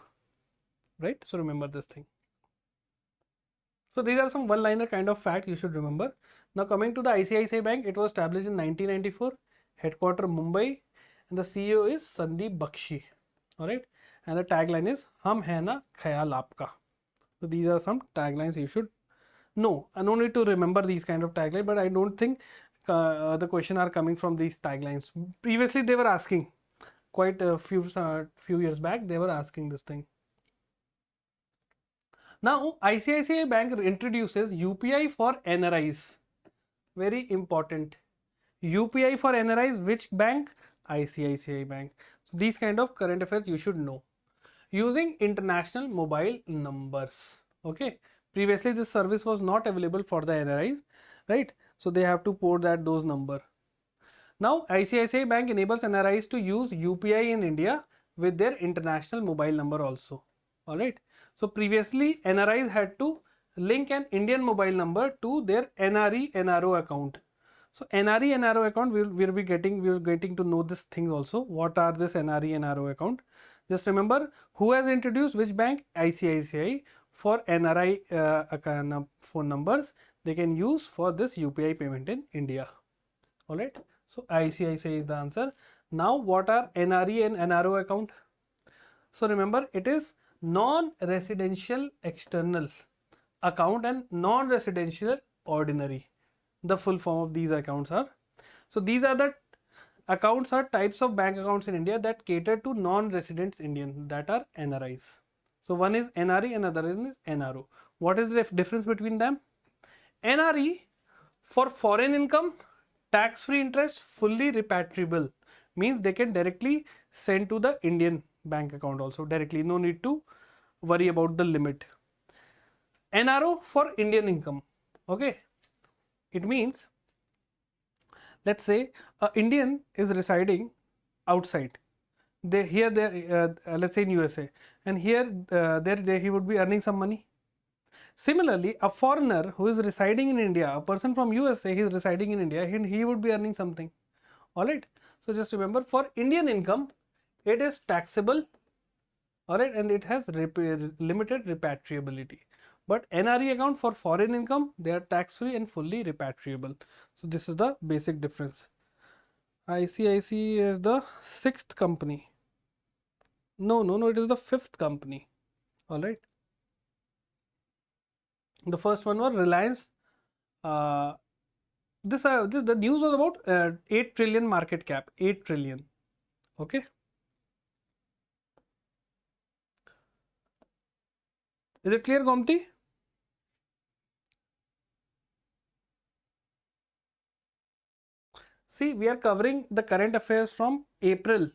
Right. So remember this thing. So these are some one-liner kind of fact you should remember. Now coming to the ICICI Bank, it was established in 1994. Headquarter Mumbai, and the CEO is Sandeep Bakshi. All right, and the tagline is "Hum hai na khayal aapka." So these are some taglines you should know. I don't need to remember these kind of taglines, but I don't think the question are coming from these taglines. Previously, they were asking quite a few years back. They were asking this thing. Now ICICI Bank introduces UPI for NRIs. Very important. UPI for NRIs, which bank? ICICI Bank. So these kind of current affairs you should know. Using international mobile numbers. Okay. Previously this service was not available for the NRIs, right? So they have to port those number. Now ICICI Bank enables NRIs to use UPI in India with their international mobile number also. All right. So previously NRIs had to link an Indian mobile number to their NRE NRO account. So NRE NRO account, we'll be getting to know this thing also. What are this NRE NRO account? Just remember who has introduced which bank? ICICI. For NRI phone numbers, they can use for this UPI payment in India. All right. So ICICI is the answer. Now what are NRE and NRO account? So remember, it is non-residential external account and non-residential ordinary. The full form of these accounts are. So these are the accounts or types of bank accounts in India that cater to non-residents Indian, that are NRIs. So one is NRE and other is NRO. What is the difference between them? NRE for foreign income, tax-free interest, fully repatriable, means they can directly send to the Indian bank account also directly. No need to worry about the limit. NRO for Indian income. Okay. It means, let's say an Indian is residing outside. Let's say in USA, and here there he would be earning some money. Similarly, a foreigner who is residing in India, a person from USA, he is residing in India, he would be earning something. All right. So just remember, for Indian income, it is taxable. All right, and it has limited repatriability. But NRE account for foreign income, they are tax free and fully repatriable. So this is the basic difference. ICICI is the sixth company. No, it is the fifth company. All right. The first one was Reliance. Uh, this the news was about 8 trillion market cap. 8 trillion. Okay. Is it clear, Gomti? See, we are covering the current affairs from April,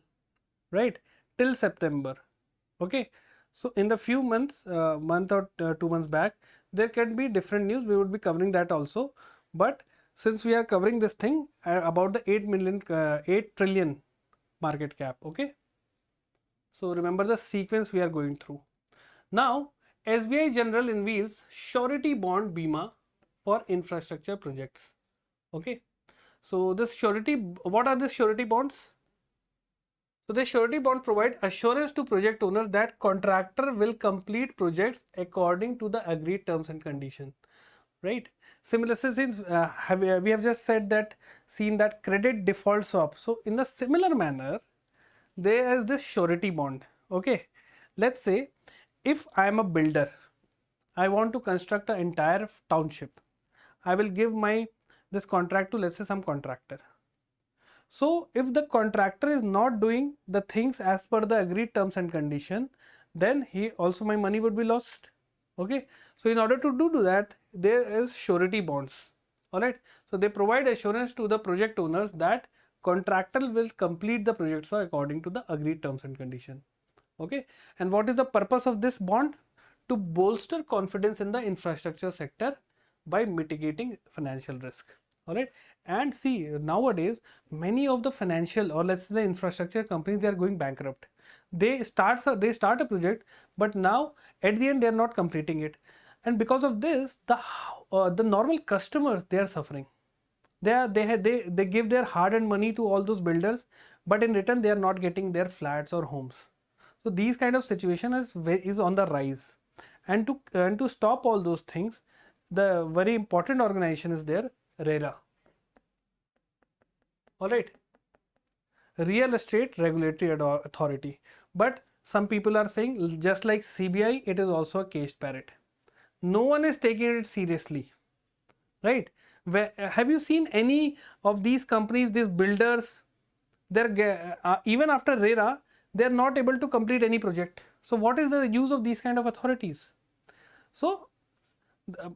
right, till September. Okay. So in the few months, month or 2 months back, there can be different news. We would be covering that also. But since we are covering this thing about the 8 trillion market cap. Okay. So remember the sequence we are going through. Now, SBI General unveils surety bond bima for infrastructure projects. Okay. So this surety, what are these surety bonds? So the surety bond provide assurance to project owners that contractor will complete projects according to the agreed terms and conditions. Right. Similar, since we have just said that, seen that credit default swap. So in the similar manner, there is this surety bond. Okay. Let's say if I am a builder, I want to construct an entire township. I will give my this contract to, let's say, some contractor. So if the contractor is not doing the things as per the agreed terms and condition, then he also, my money would be lost. Okay. So in order to do that, there is surety bonds. All right. So they provide assurance to the project owners that contractor will complete the project so according to the agreed terms and condition. Okay. And what is the purpose of this bond? To bolster confidence in the infrastructure sector by mitigating financial risk. All right. And see, nowadays many of the financial, or let's say the infrastructure companies, they are going bankrupt. They start a project, but now at the end they are not completing it, and because of this, the normal customers, they are suffering. They give their hard-earned money to all those builders, but in return they are not getting their flats or homes. So these kind of situation is on the rise, and to stop all those things, the very important organization is there, RERA. All right, Real Estate Regulatory Authority. But some people are saying, just like CBI, it is also a caged parrot. No one is taking it seriously, right? Have you seen any of these companies, these builders? They're even after RERA, they are not able to complete any project. So what is the use of these kind of authorities? So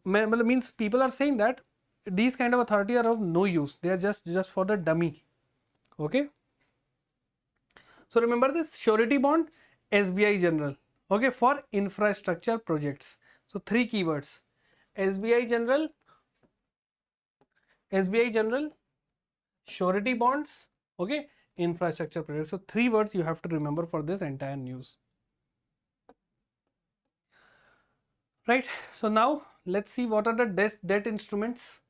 means people are saying that these kind of authority are of no use. They are just for the dummy. Okay. So remember this surety bond, SBI General. Okay, for infrastructure projects. So three keywords: SBI General, SBI General, surety bonds. Okay, infrastructure projects. So three words you have to remember for this entire news. Right. So now let's see what are the debt instruments.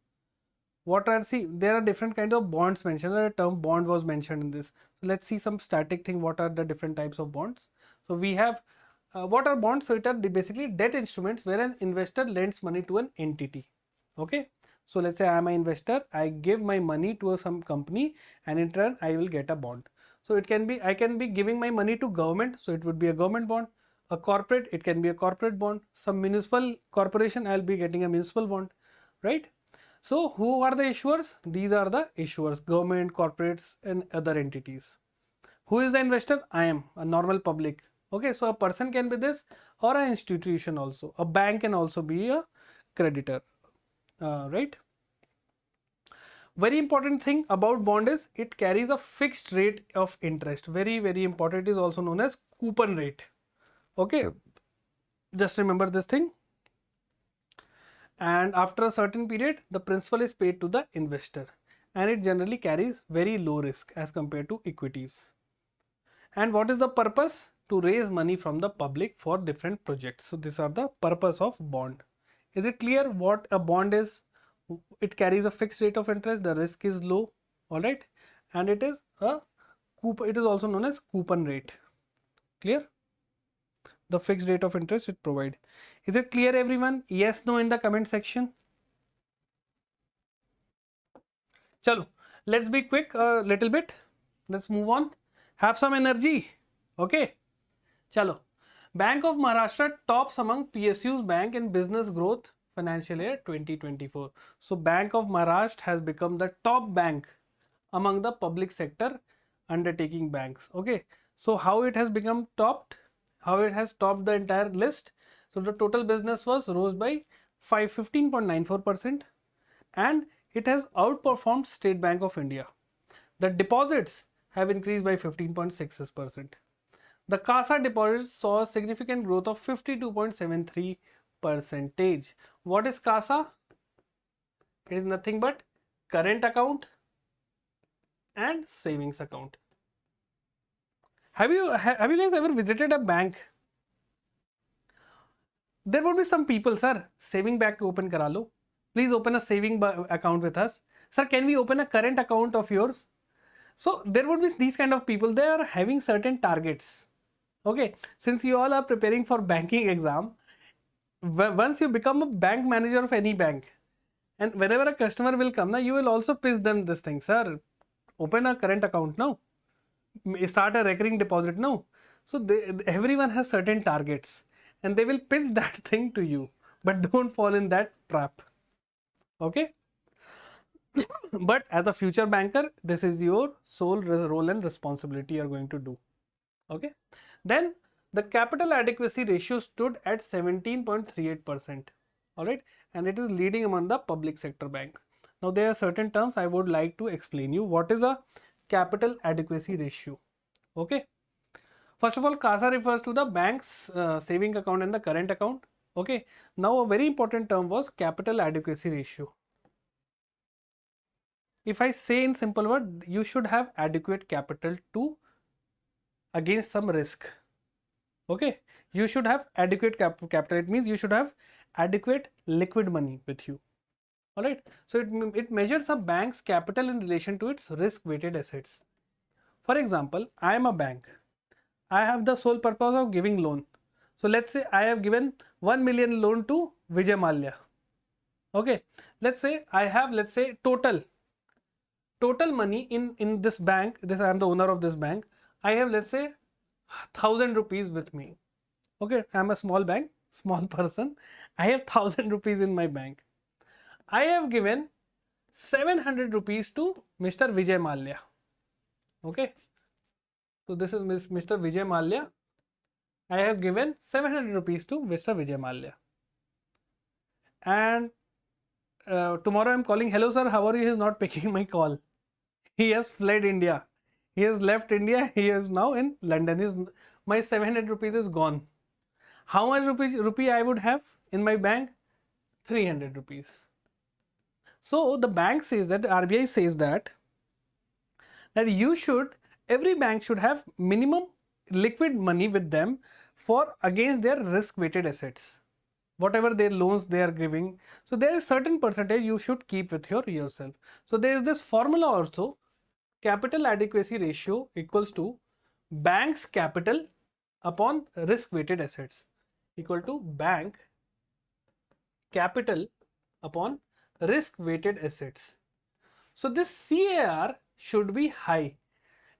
There are different kinds of bonds mentioned. The term bond was mentioned in this. So let's see some static thing. What are the different types of bonds? So we have what are bonds? So it are basically debt instruments where an investor lends money to an entity. Okay. So let's say I am an investor. I give my money to some company, and in turn I will get a bond. So it can be, I can be giving my money to government. So it would be a government bond. A corporate, it can be a corporate bond. Some municipal corporation, I'll be getting a municipal bond, right? So who are the issuers? These are the issuers: government, corporates, and other entities. Who is the investor? I am a normal public. Okay, so a person can be this, or an institution also. A bank can also be a creditor, right? Very important thing about bond is it carries a fixed rate of interest. Very important. It is also known as coupon rate. Okay, just remember this thing. And after a certain period, the principal is paid to the investor, and it generally carries very low risk as compared to equities. And what is the purpose? To raise money from the public for different projects. So these are the purpose of bond. Is it clear what a bond is? It carries a fixed rate of interest, the risk is low, all right, and it is a coupon. It is also known as coupon rate. Clear? The fixed rate of interest it provide. Is it clear, everyone? Yes, no in the comment section. Chalo, Let's be quick a little bit. Let's move on. Have some energy. Okay. Chalo. Bank of Maharashtra tops among PSU's bank in business growth financial year 2024. So Bank of Maharashtra has become the top bank among the public sector undertaking banks. Okay. So how it has become topped? How it has topped the entire list? So the total business was rose by 15.94%, and it has outperformed State Bank of India. The deposits have increased by 15.66%. The CASA deposits saw a significant growth of 52.73 percentage. What is CASA? It is nothing but current account and savings account. Have you guys ever visited a bank? There would be some people, sir, saving bank open kara lo. Please open a saving account with us. Sir, can we open a current account of yours? So there would be these kind of people. They are having certain targets. Okay, since you all are preparing for banking exam, once you become a bank manager of any bank, and whenever a customer will come, now you will also pitch them this thing, sir, open a current account now, start a recurring deposit now. So everyone has certain targets, and they will pitch that thing to you, but don't fall in that trap. Okay. But as a future banker, this is your sole role and responsibility you are going to do. Okay. Then the capital adequacy ratio stood at 17.38%. All right. And it is leading among the public sector bank. Now there are certain terms I would like to explain you. What is a capital adequacy ratio? Okay. First of all, CASA refers to the bank's saving account and the current account. Okay. Now a very important term was capital adequacy ratio. If I say in simple word, you should have adequate capital to against some risk. Okay, you should have adequate capital. It means you should have adequate liquid money with you. All right. So it measures a bank's capital in relation to its risk-weighted assets. For example, I am a bank. I have the sole purpose of giving loan. So let's say I have given 1 million loan to Vijay Mallya. Okay. Let's say I have, let's say, total money in this bank. This, I am the owner of this bank. I have, let's say, 1,000 rupees with me. Okay, I'm a small bank, small person. I have 1,000 rupees in my bank. I have given 700 rupees to Mr. Vijay Mallya. Okay, so this is Mr. Vijay Mallya. I have given 700 rupees to Mr. Vijay Mallya. And tomorrow I'm calling, hello sir, how are you? He is not picking my call. He has fled India. He has left India. He is now in London. My 700 rupees is gone. How much rupee I would have in my bank? 300 rupees. So the bank says that, RBI says that every bank should have minimum liquid money with them for against their risk weighted assets, whatever their loans they are giving. So there is certain percentage you should keep with yourself. So there is this formula also, capital adequacy ratio equals to bank's capital upon risk weighted assets equal to bank capital upon risk weighted assets. So this CAR should be high.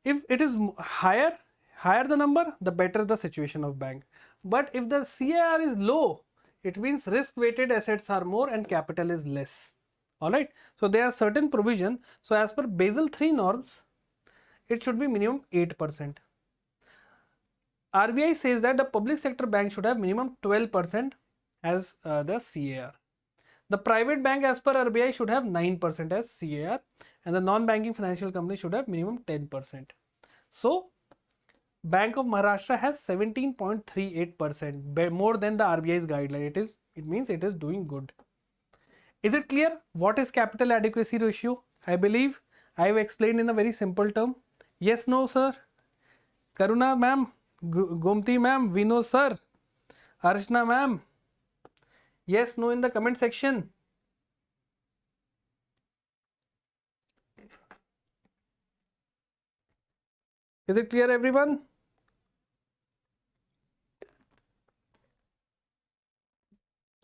If it is higher the number, the better the situation of bank. But if the CAR is low, it means risk weighted assets are more and capital is less. All right. So there are certain provision. So as per Basel III norms, it should be minimum 8%. RBI says that the public sector bank should have minimum 12% as the CAR. The private bank as per RBI should have 9% as CAR, and the non-banking financial company should have minimum 10%. So Bank of Maharashtra has 17.38%, more than the RBI's guideline. It means it is doing good. Is it clear what is capital adequacy ratio? I believe I have explained in a very simple term. Yes, no, sir. Karuna ma'am, Gomti ma'am, we know, sir. Archana ma'am. Yes, no in the comment section. Is it clear, everyone?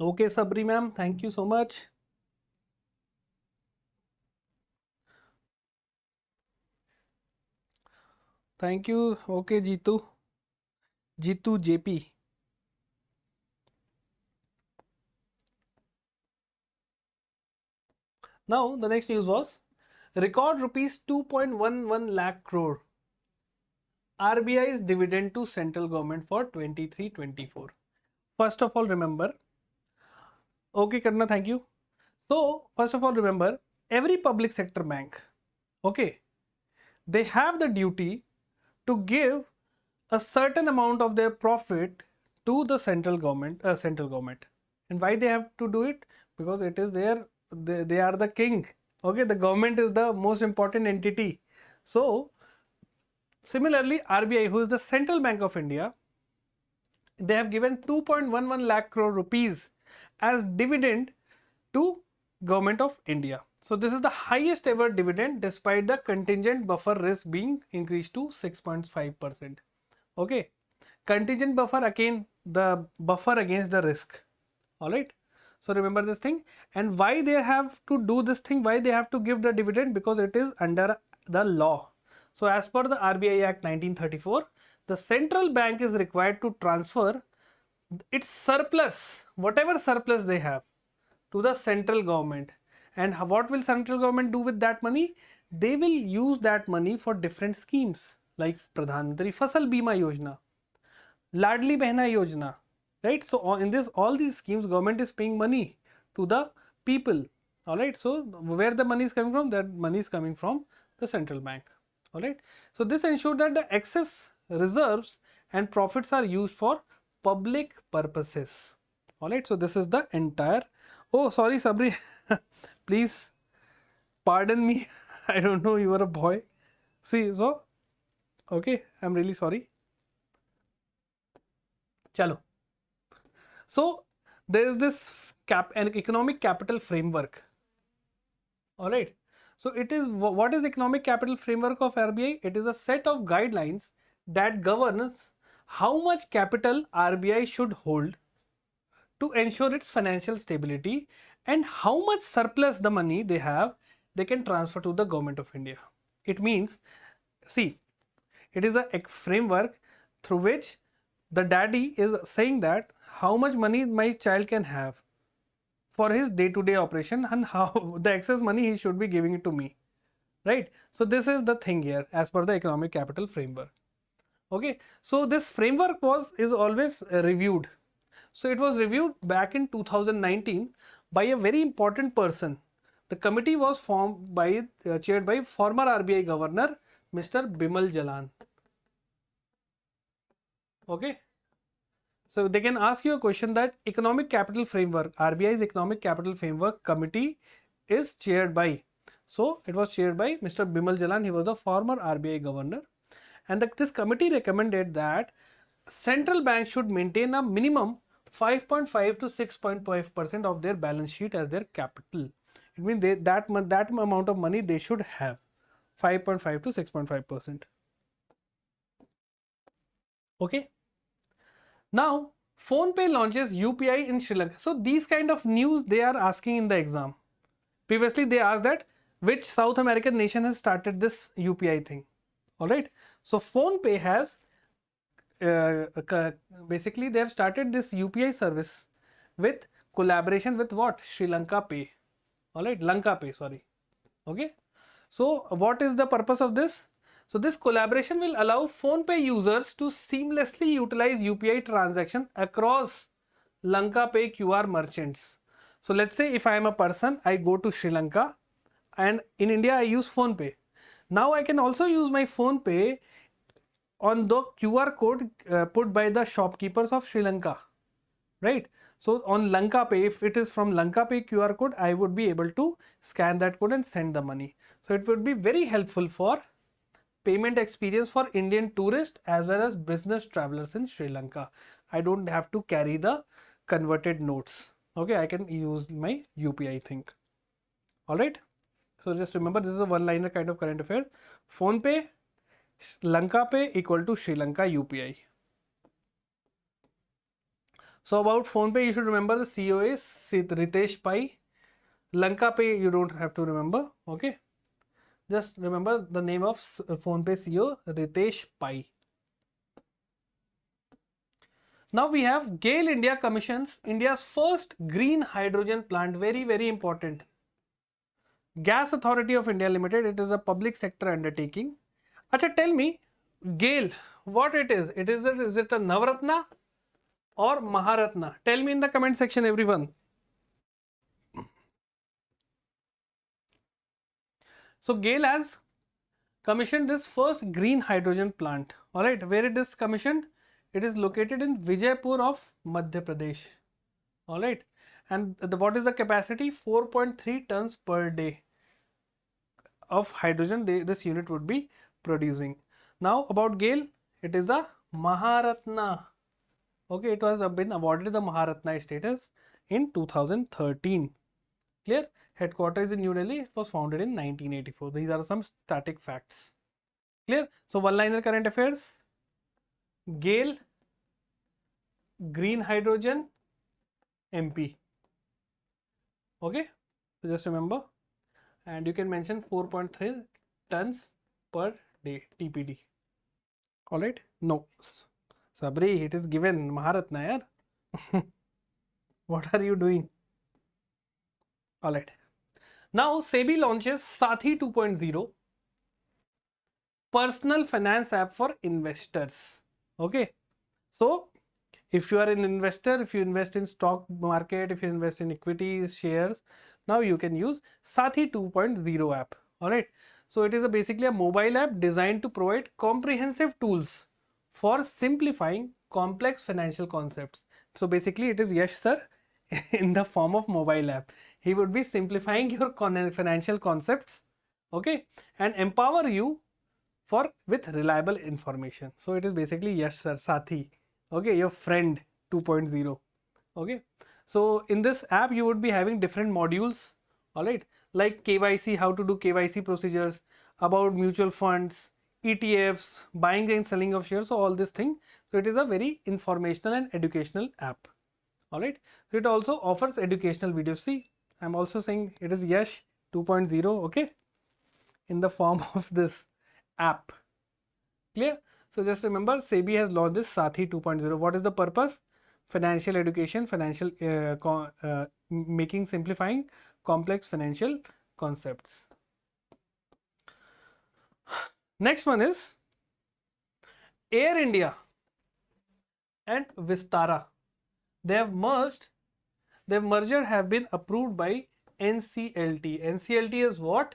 Okay, Sabri ma'am, thank you so much. Thank you. Okay, Jitu JP. Now the next news was record rupees 2.11 lakh crore RBI's dividend to central government for 23-24. First of all, remember. Okay, Karna, thank you. So first of all, remember, every public sector bank, okay, they have the duty to give a certain amount of their profit to the central government. And why they have to do it? Because it is they are the king. Okay, the government is the most important entity. So similarly, RBI, who is the Central Bank of India, they have given 2.11 lakh crore rupees as dividend to Government of India. So this is the highest ever dividend despite the contingent buffer risk being increased to 6.5%. Okay, contingent buffer, again the buffer against the risk. All right, so remember this thing. And why they have to do this thing, why they have to give the dividend? Because it is under the law. So as per the RBI Act 1934, the central bank is required to transfer its surplus, whatever surplus they have, to the central government. And what will central government do with that money? They will use that money for different schemes like Pradhan Mantri Fasal Bima Yojana, Ladli Behna Yojana, right? So in this, all these schemes, government is paying money to the people. All right, so where the money is coming from? That money is coming from the central bank. All right, so this ensures that the excess reserves and profits are used for public purposes. All right, so this is the entire. Oh, sorry, Sabri, please pardon me. I don't know, you are a boy. See, so okay, I'm really sorry. Chalo. So there is this an economic capital framework. All right. So it is, what is economic capital framework of RBI? It is a set of guidelines that governs how much capital RBI should hold to ensure its financial stability and how much surplus the money they have they can transfer to the government of India. It means, see, it is a framework through which the daddy is saying that how much money my child can have for his day-to-day operation and how the excess money he should be giving it to me, right? So this is the thing here as per the economic capital framework. Okay, so this framework is always reviewed. So it was reviewed back in 2019 by a very important person. The committee was formed by chaired by former RBI governor Mr. Bimal Jalan. Okay, so they can ask you a question that economic capital framework, RBI's economic capital framework committee is chaired by. So it was chaired by Mr. Bimal Jalan. He was the former RBI governor, and this committee recommended that central bank should maintain a minimum 5.5 to 6.5% of their balance sheet as their capital. It means that amount of money they should have, 5.5 to 6.5%. Okay. Now, PhonePe launches UPI in Sri Lanka. So these kind of news they are asking in the exam. Previously they asked that which South American nation has started this UPI thing. All right. So PhonePe has basically they have started this UPI service with collaboration with what? Sri Lanka Pay. All right, Lanka Pay, sorry. Okay. So what is the purpose of this? So this collaboration will allow PhonePe users to seamlessly utilize UPI transaction across Lanka Pay QR merchants. So let's say if I am a person, I go to Sri Lanka and in India I use PhonePe. Now I can also use my PhonePe on the QR code put by the shopkeepers of Sri Lanka, right? So on Lanka Pay, if it is from Lanka Pay QR code, I would be able to scan that code and send the money. So it would be very helpful for payment experience for Indian tourists as well as business travelers in Sri Lanka. I don't have to carry the converted notes. Okay, I can use my UPI thing. All right. So just remember, this is a one-liner kind of current affair. PhonePe, Lanka Pay equal to Sri Lanka UPI. So about PhonePe, you should remember the CEO is Ritesh Pai. Lanka Pay, you don't have to remember. Okay. Just remember the name of PhonePe CEO, Ritesh Pai. Now we have GAIL India commissions India's first green hydrogen plant. Very, very important. Gas Authority of India Limited. It is a public sector undertaking. Acha, tell me, GAIL, what it is? Is it a Navratna or Maharatna? Tell me in the comment section, everyone. So GAIL has commissioned this first green hydrogen plant. All right, where it is commissioned? It is located in Vijaypur of Madhya Pradesh. All right, and what is the capacity? 4.3 tons per day of hydrogen this unit would be producing. Now about GAIL, it is a Maharatna. Okay, it was been awarded the Maharatna status in 2013. Clear? Headquarters in New Delhi. It was founded in 1984. These are some static facts. Clear? So one-liner current affairs. GAIL, green hydrogen, MP. Okay, so just remember, and you can mention 4.3 tons per day TPD. All right, no, Sabri, it is given Maharatna, yaar. What are you doing? All right, now SEBI launches Sathi 2.0, personal finance app for investors. Okay, so if you are an investor, if you invest in stock market, if you invest in equities, shares, now you can use Sathi 2.0 app. All right. So it is basically a mobile app designed to provide comprehensive tools for simplifying complex financial concepts. So basically it is Yash sir in the form of mobile app. He would be simplifying your financial concepts, okay, and empower you with reliable information. So it is basically Yash sir, Sathi. Okay, your friend 2.0. Okay, so in this app you would be having different modules, all right, like KYC, how to do KYC procedures, about mutual funds, ETFs, buying and selling of shares, so all this thing. So it is a very informational and educational app. All right, so it also offers educational videos. See, I'm also saying it is Yash 2.0, okay, in the form of this app. Clear? So just remember, SEBI has launched this Sathi 2.0. What is the purpose? Financial education, making simplifying complex financial concepts. Next one is Air India and Vistara. They have merged. Their merger have been approved by NCLT. NCLT is what?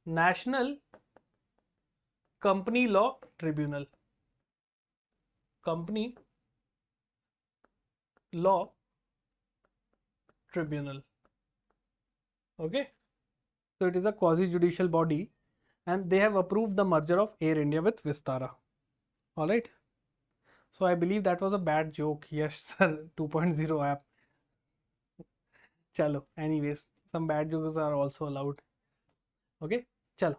National Company Law Tribunal. Company Law Tribunal. Okay. So it is a quasi-judicial body and they have approved the merger of Air India with Vistara. All right. So I believe that was a bad joke. Yes, sir. 2.0 app. Chalo. Anyways, some bad jokes are also allowed. Okay. Chalo.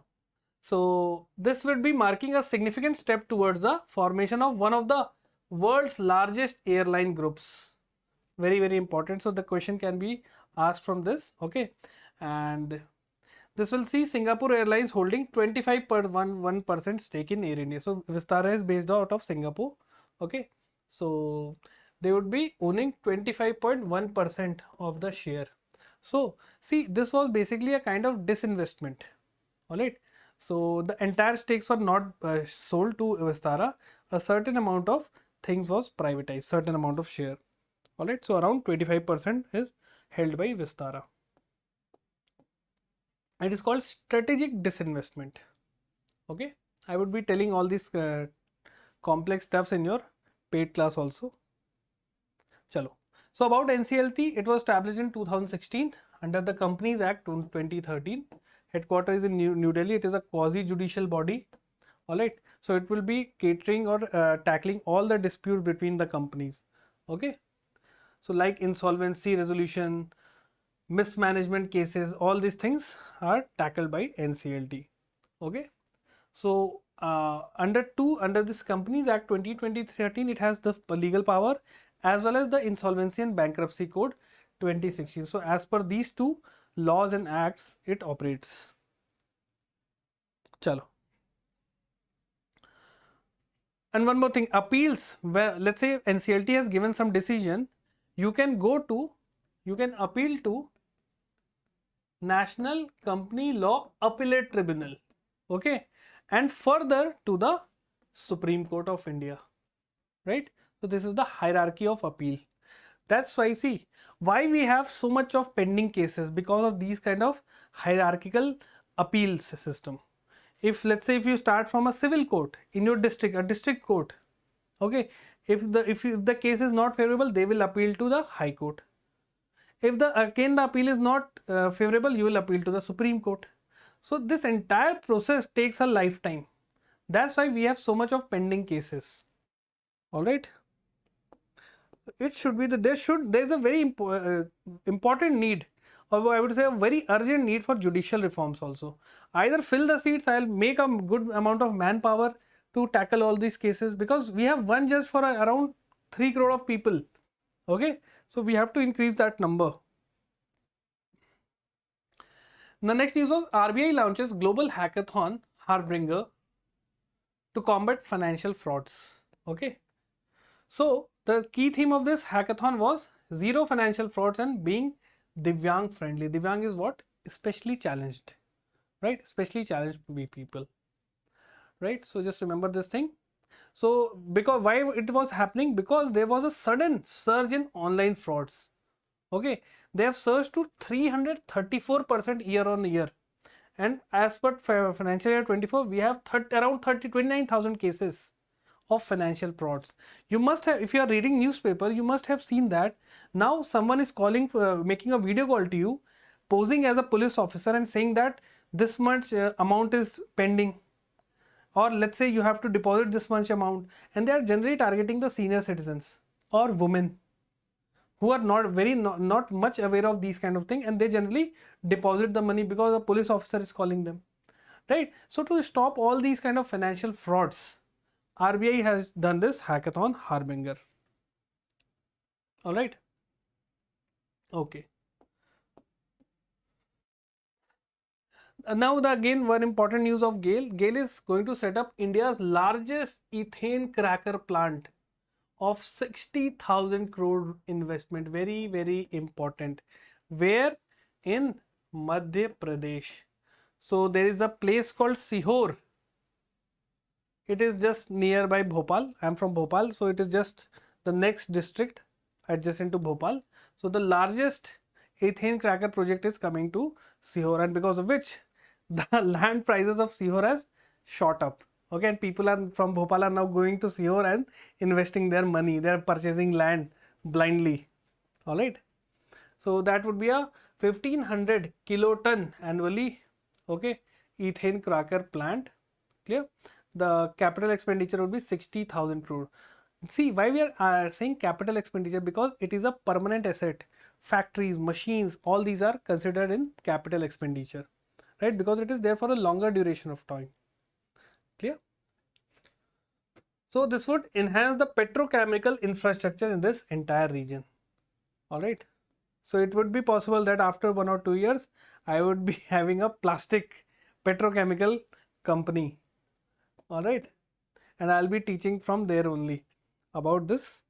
So this would be marking a significant step towards the formation of one of the world's largest airline groups. Very, very important. So the question can be asked from this. Okay. And this will see Singapore Airlines holding 25.1% stake in Air India. So Vistara is based out of Singapore. Okay. So they would be owning 25.1% of the share. So see, this was basically a kind of disinvestment. All right. So the entire stakes were not sold to Vistara. A certain amount of things was privatized, certain amount of share. All right. So around 25% is held by Vistara. It is called strategic disinvestment. Okay. I would be telling all these complex stuffs in your paid class also. Chalo. So about NCLT, it was established in 2016 under the Companies Act 2013. Headquarters is in New Delhi. It is a quasi-judicial body. All right. So it will be catering or tackling all the disputes between the companies. Okay. So like insolvency resolution, mismanagement cases, all these things are tackled by NCLT. Okay. So under this Companies Act 2013, it has the legal power as well as the Insolvency and Bankruptcy Code 2016. So as per these two laws and acts, it operates. Chalo. And one more thing, appeals, where let's say NCLT has given some decision, you can appeal to National Company Law Appellate Tribunal, okay, and further to the Supreme Court of India, right? So this is the hierarchy of appeal. That's why, see, why we have so much of pending cases, because of these kind of hierarchical appeals system. If let's say if you start from a civil court in your district, a district court, okay, if the case is not favorable, they will appeal to the High Court. If the appeal is not favorable, you will appeal to the Supreme Court. So this entire process takes a lifetime. That's why we have so much of pending cases. All right. It should be there's a very important need, or I would say a very urgent need for judicial reforms also. Either fill the seats, I'll make a good amount of manpower to tackle all these cases, because we have one judge for around 3 crore of people. Okay, so we have to increase that number. The next news was RBI launches global hackathon Harbinger to combat financial frauds. Okay, so the key theme of this hackathon was zero financial frauds and being Divyang friendly. Divyang is what? Especially challenged, right? Especially challenged people, right? So just remember this thing. So because why it was happening? Because there was a sudden surge in online frauds. Okay, they have surged to 334% year on year, and as per financial year 24, we have around 29,000 cases of financial frauds. You must have, if you are reading newspaper, you must have seen that now someone is calling, making a video call to you, posing as a police officer and saying that this much amount is pending, or let's say you have to deposit this much amount, and they are generally targeting the senior citizens or women who are not much aware of these kind of thing, and they generally deposit the money because a police officer is calling them, right? So to stop all these kind of financial frauds, RBI has done this hackathon Harbinger. All right. Okay. Now again one important news of GAIL. GAIL is going to set up India's largest ethane cracker plant of 60,000 crore investment. Very, very important. Where? In Madhya Pradesh. So there is a place called Sihor. It is just nearby Bhopal. I am from Bhopal, so it is just the next district adjacent to Bhopal. So the largest ethane cracker project is coming to Sihor, and because of which the land prices of Sihor has shot up. Okay, and people are from Bhopal are now going to Sihor and investing their money. They are purchasing land blindly. All right. So that would be a 1500 kiloton annually. Okay, ethane cracker plant. Clear? The capital expenditure would be 60,000 crore. See why we are saying capital expenditure, because it is a permanent asset. Factories, machines, all these are considered in capital expenditure, right? Because it is there for a longer duration of time. Clear? So this would enhance the petrochemical infrastructure in this entire region. All right. So it would be possible that after 1 or 2 years, I would be having a plastic petrochemical company. All right, and I'll be teaching from there only about this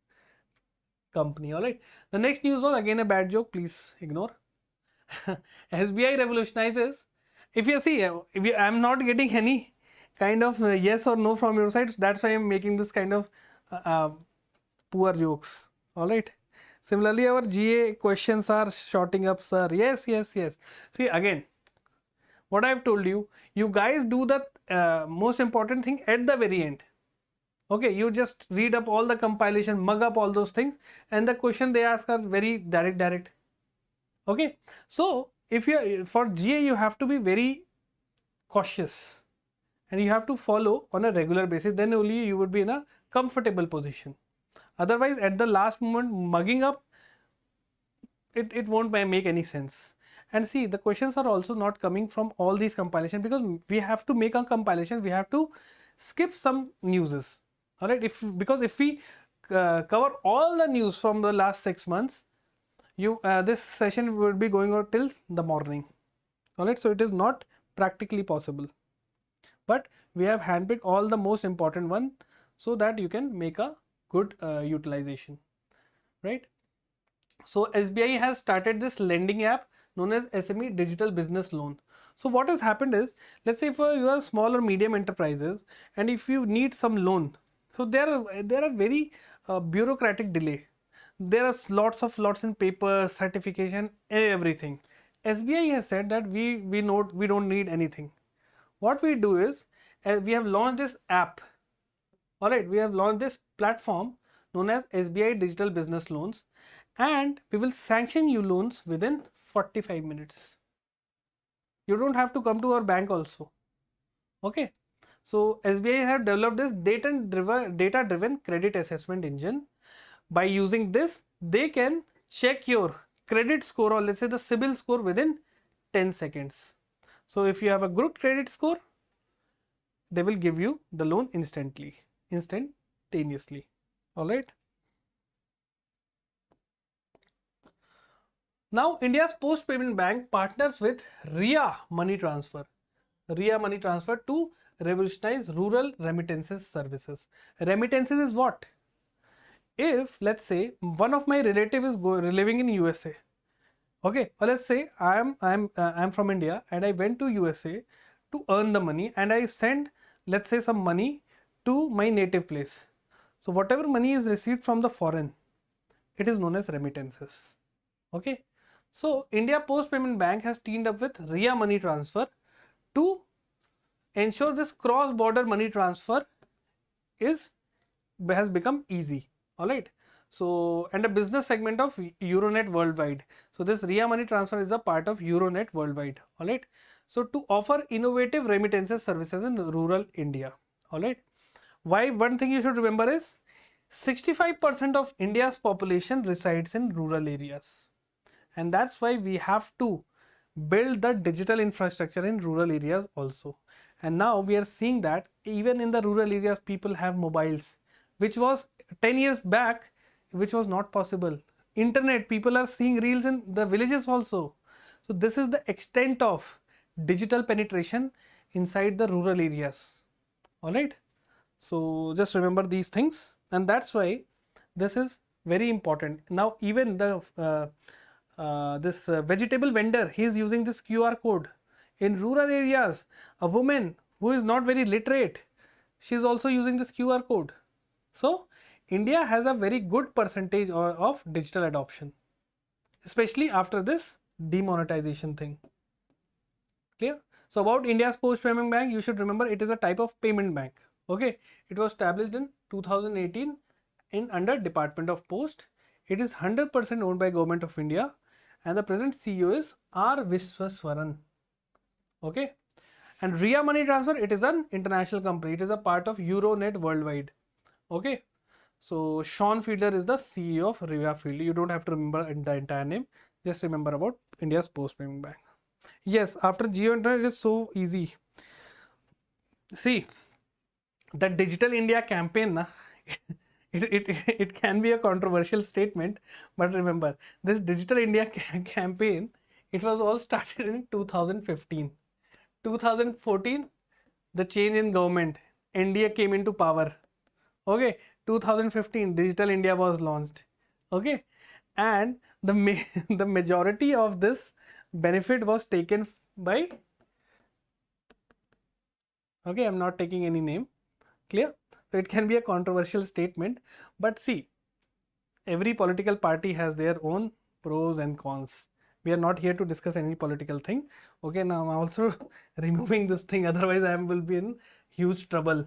company. All right, the next news was again a bad joke, please ignore. SBI revolutionizes. If you see, I'm not getting any kind of yes or no from your side, that's why I'm making this kind of poor jokes. All right. Similarly, our GA questions are shooting up, sir. Yes, yes, yes. See, again, what I've told you, you guys do the most important thing at the very end. Okay, you just read up all the compilation, mug up all those things, and the question they ask are very direct. Okay, so if you for GA, you have to be very cautious, and you have to follow on a regular basis. Then only you would be in a comfortable position. Otherwise, at the last moment, mugging up, it won't make any sense. And see, the questions are also not coming from all these compilation, because we have to make a compilation, we have to skip some newses. All right, because if we cover all the news from the last 6 months, this session will be going on till the morning. All right, so it is not practically possible. but we have handpicked all the most important one so that you can make a good utilization, right? So SBI has started this lending app known as SME Digital Business Loan. So what has happened is, let's say for you are small or medium enterprises, and if you need some loan, so there are very bureaucratic delay. There are lots in paper, certification, everything. SBI has said that we don't need anything. What we do is, we have launched this app. All right, we have launched this platform known as SBI Digital Business Loans, and we will sanction you loans within 45 minutes. You don't have to come to our bank also. Okay. So SBI have developed this data-driven credit assessment engine. By using this, they can check your credit score, or let's say the CIBIL score, within 10 seconds. So if you have a good credit score, they will give you the loan instantaneously. All right. Now India's Post Payment Bank partners with RIA Money Transfer. RIA Money Transfer to revolutionize rural remittances services. Remittances is what? If let's say one of my relative is living in USA, okay, or let's say I'm from India and I went to USA to earn the money, and I send, let's say, some money to my native place. So whatever money is received from the foreign, it is known as remittances. Okay. So India Post Payment Bank has teamed up with RIA Money Transfer to ensure this cross-border money transfer has become easy. All right. So, and a business segment of Euronet Worldwide. So this RIA Money Transfer is a part of Euronet Worldwide. All right. So to offer innovative remittances services in rural India. All right. Why? One thing you should remember is 65% of India's population resides in rural areas. And that's why we have to build the digital infrastructure in rural areas also. And now we are seeing that even in the rural areas, people have mobiles, which was 10 years back, which was not possible. Internet, people are seeing reels in the villages also. So this is the extent of digital penetration inside the rural areas. All right. So just remember these things, and that's why this is very important. Now even the this vegetable vendor, he is using this QR code. In rural areas, a woman who is not very literate, she is also using this QR code. So India has a very good percentage of digital adoption, especially after this demonetization thing. Clear? So about India's Post Payment Bank, you should remember it is a type of payment bank. Okay, it was established in 2018 in under Department of Post. It is 100% owned by Government of India, and the present CEO is R. Viswaswaran. Okay, and RIA Money Transfer, it is an international company. It is a part of Euronet Worldwide. Okay, so Sean Fiedler is the CEO of RIA Field. You don't have to remember the entire name. Just remember about India's Post Payment Bank. Yes, after Geo Internet, it is so easy. See, the Digital India campaign, it can be a controversial statement, but remember, this Digital India campaign, it was all started in 2015. 2014, the change in government, NDA came into power. Okay, 2015, Digital India was launched. Okay, and the majority of this benefit was taken by, okay, I'm not taking any name. Clear? So it can be a controversial statement, but see, every political party has their own pros and cons. We are not here to discuss any political thing. Okay, now I'm also removing this thing, otherwise I will be in huge trouble.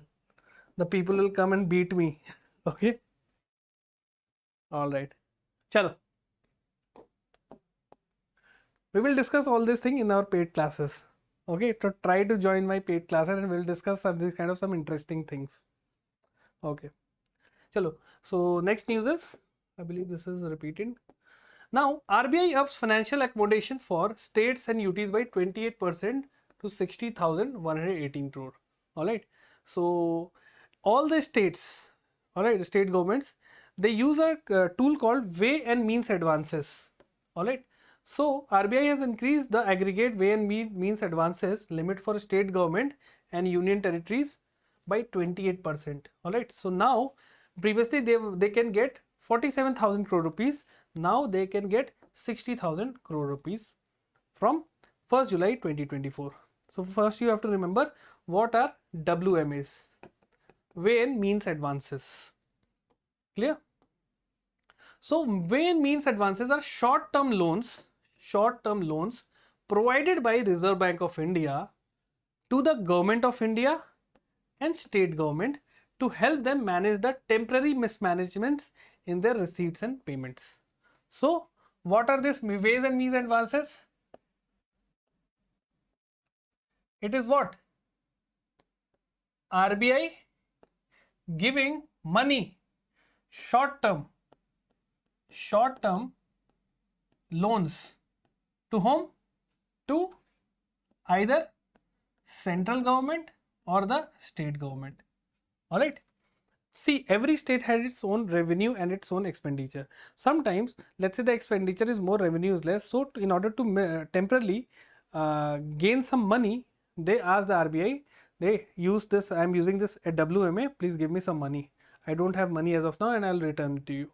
The people will come and beat me. Okay. All right. Chalo. We will discuss all this thing in our paid classes. Okay, so try to join my paid classes and we'll discuss some interesting things. Okay. Chalo. So next news is, I believe this is repeated. Now RBI ups financial accommodation for states and UTs by 28% to 60,118 crore. All right. So all the states, all right, the state governments, they use a tool called way and means advances. All right. So RBI has increased the aggregate way and means advances limit for state government and union territories by 28%. All right. So now previously they can get 47,000 crore rupees. Now they can get 60,000 crore rupees from 1st July 2024. So first you have to remember what are WMAs. Weigh and means advances. Clear? So weigh and means advances are short-term loans provided by Reserve Bank of India to the Government of India and state government to help them manage the temporary mismanagements in their receipts and payments. So what are these ways and means advances? It is what? RBI giving money, short-term loans to whom? To either central government or the state government. All right. See, every state has its own revenue and its own expenditure. Sometimes, let's say the expenditure is more, revenue is less. So, in order to temporarily gain some money, they ask the RBI, they use this, I am using this WMA, please give me some money. I don't have money as of now and I will return it to you.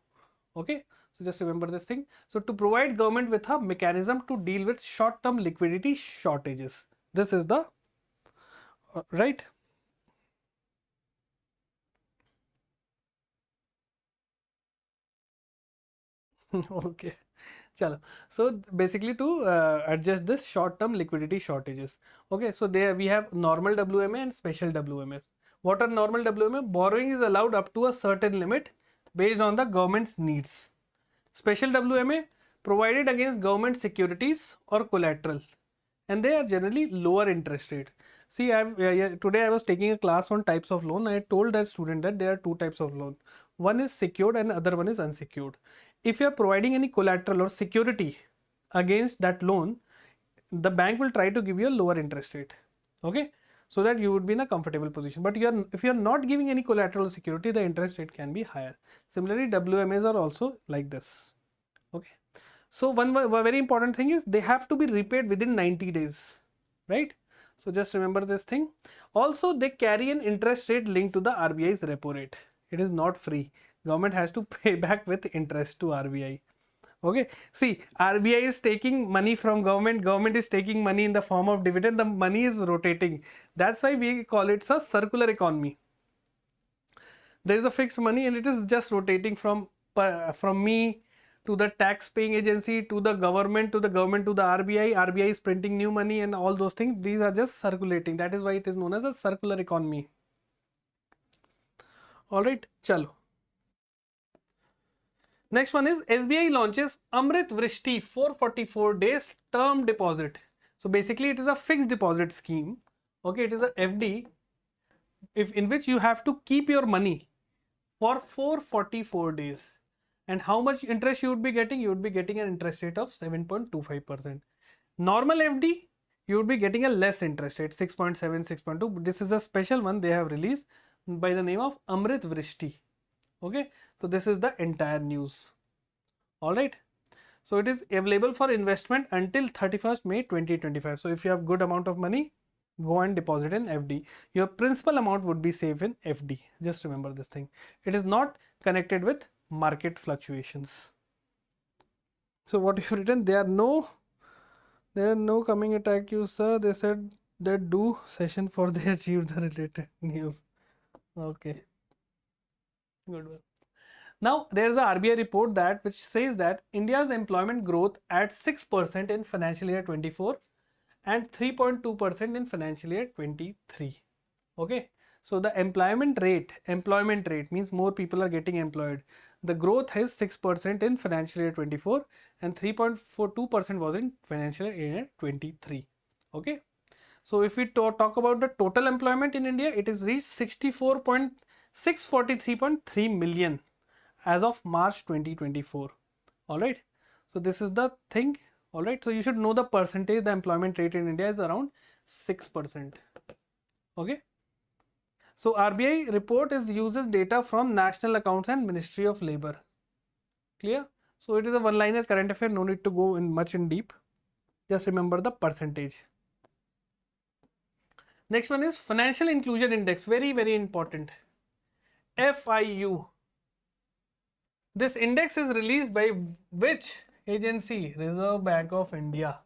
Okay. So, just remember this thing. So, to provide government with a mechanism to deal with short-term liquidity shortages. This is the right. Okay. Chalo. So basically to adjust this short-term liquidity shortages. Okay. So there we have normal WMA and special WMA. What are normal WMA? Borrowing is allowed up to a certain limit based on the government's needs. Special WMA provided against government securities or collateral, and they are generally lower interest rate. See, today I was taking a class on types of loan. I told that student that there are two types of loan. One is secured and other one is unsecured. If you are providing any collateral or security against that loan, the bank will try to give you a lower interest rate. Okay, so that you would be in a comfortable position. But if you are not giving any collateral or security, the interest rate can be higher. Similarly, WMAs are also like this. Okay. So one very important thing is they have to be repaid within 90 days, right? So just remember this thing. Also, they carry an interest rate linked to the RBI's repo rate. It is not free. Government has to pay back with interest to RBI. Okay. See, RBI is taking money from government. Government is taking money in the form of dividend. The money is rotating. That's why we call it a circular economy. There is a fixed money and it is just rotating from me to the tax paying agency, to the government, to the RBI. RBI is printing new money and all those things. These are just circulating. That is why it is known as a circular economy. All right, chalo. Next one is SBI launches Amrit Vrishti 444 days term deposit. So basically it is a fixed deposit scheme. Okay, it is a FD in which you have to keep your money for 444 days. And how much interest you would be getting? You would be getting an interest rate of 7.25%. Normal FD, you would be getting a less interest rate, 6.7, 6.2. This is a special one they have released by the name of Amrit Vrishti. Okay, so this is the entire news. All right. So it is available for investment until 31st May 2025. So if you have good amount of money, go and deposit in FD. Your principal amount would be saved in FD. Just remember this thing. It is not connected with market fluctuations. So what you've written, there are no coming attack you, sir. They said that do session for they achieved the related news. Okay, good one. Now there is a RBI report that which says that India's employment growth at 6% in financial year 24 and 3.2% in financial year 23. Okay, so the employment rate means more people are getting employed. The growth is 6% in financial year 24 and 3.42% was in financial year 23. Okay, so if we talk about the total employment in India, it is reached 643.3 million as of March 2024. All right, so this is the thing. All right, so you should know the percentage. The employment rate in India is around 6%. Okay. So RBI report uses data from National Accounts and Ministry of Labor. Clear? So it is a one-liner current affair. No need to go much in deep. Just remember the percentage. Next one is Financial Inclusion Index, very, very important. FIU. This index is released by which agency? Reserve Bank of India.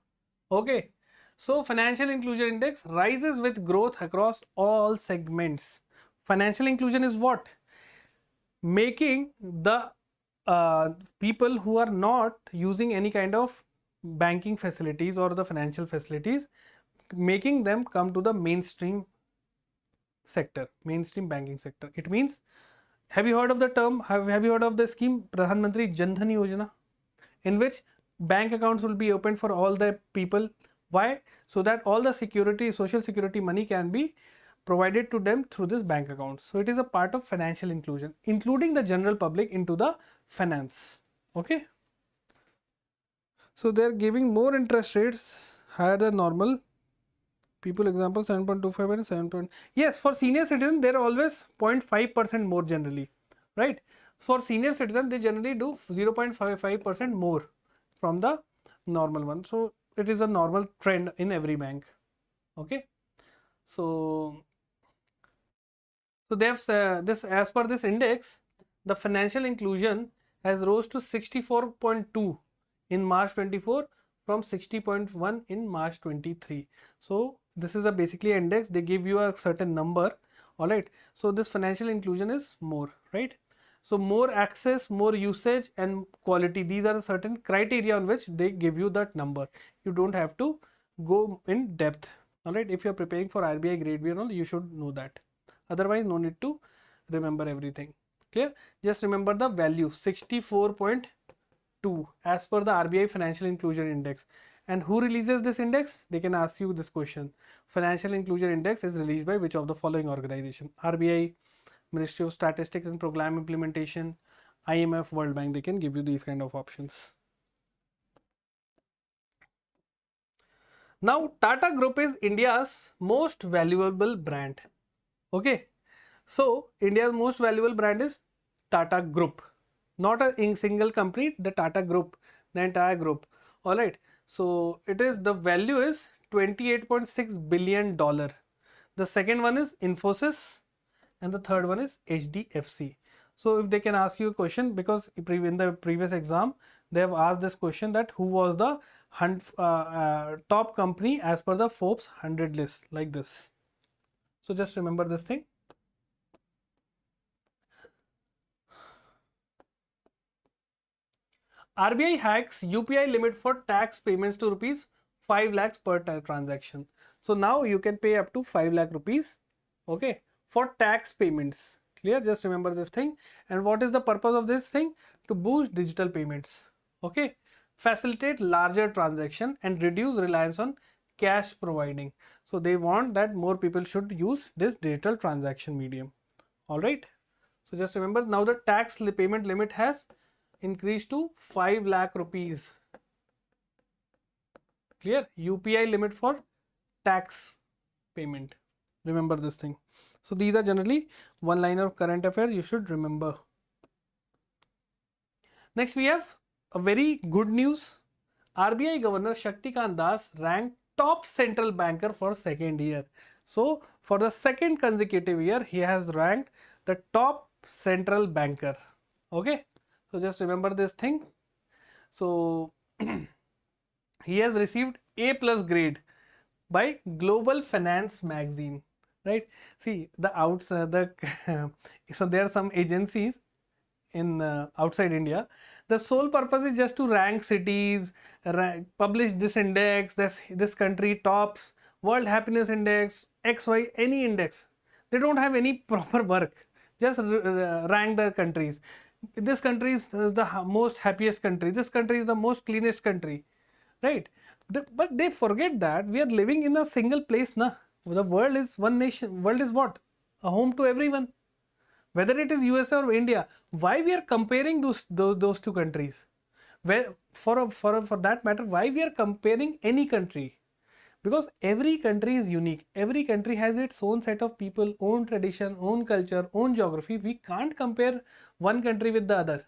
Okay. So financial inclusion index rises with growth across all segments. Financial inclusion is what? Making the people who are not using any kind of banking facilities or the financial facilities, making them come to the mainstream sector, mainstream banking sector. It means, have you heard of the term, have you heard of the scheme Pradhan Mantri Jan Dhan Yojana, in which bank accounts will be opened for all the people? Why? So that all the security, social security money can be provided to them through this bank account. So it is a part of financial inclusion, including the general public into the finance. Okay. So they are giving more interest rates higher than normal. People example 7.25 and 7. Yes, for senior citizen they are always 0.5% more generally, right? For senior citizen they generally do 0.55% more from the normal one. So it is a normal trend in every bank. Okay. So they have this, as per this index, the financial inclusion has rose to 64.2 in March 24 from 60.1 in March 23. So this is a basically index. They give you a certain number. All right. So this financial inclusion is more, right? So more access, more usage and quality. These are certain criteria on which they give you that number. You don't have to go in depth. All right. If you are preparing for RBI grade B and all, you should know that. Otherwise, no need to remember everything. Clear? Just remember the value 64.2 as per the RBI Financial Inclusion Index. And who releases this index? They can ask you this question. Financial Inclusion Index is released by which of the following organization? RBI, Ministry of Statistics and Program Implementation, IMF, World Bank. They can give you these kind of options. Now, Tata Group is India's most valuable brand. Okay, so India's most valuable brand is Tata Group, not a single company, the Tata Group, the entire group. All right, so it is, the value is $28.6 billion. The second one is Infosys and the third one is HDFC. So if they can ask you a question, because in the previous exam they have asked this question, that who was the top company as per the Forbes 100 list, like this. So just remember this thing. RBI hikes UPI limit for tax payments to rupees 5 lakhs per transaction. So now you can pay up to 5 lakh rupees, okay, for tax payments. Clear? Just remember this thing. And what is the purpose of this thing? To boost digital payments, okay, facilitate larger transaction and reduce reliance on cash providing. So they want that more people should use this digital transaction medium. All right. So just remember, now the tax payment limit has increased to 5 lakh rupees. Clear? UPI limit for tax payment. Remember this thing. So these are generally one line of current affairs you should remember. Next we have a very good news. RBI Governor Shaktikant Das ranked top central banker for second year. So for the second consecutive year he has ranked the top central banker. Okay. So just remember this thing. So he has received A+ grade by Global Finance magazine, right? See the so there are some agencies in outside India. The sole purpose is just to rank cities, publish this index, this country tops, World Happiness Index, XY, any index. They don't have any proper work. Just rank the countries. This country is the most happiest country. This country is the most cleanest country, right? But they forget that we are living in a single place, na. The world is one nation. World is what? A home to everyone. Whether it is USA or India, why we are comparing those two countries? Where for that matter, why we are comparing any country? Because every country is unique. Every country has its own set of people, own tradition, own culture, own geography. We can't compare one country with the other.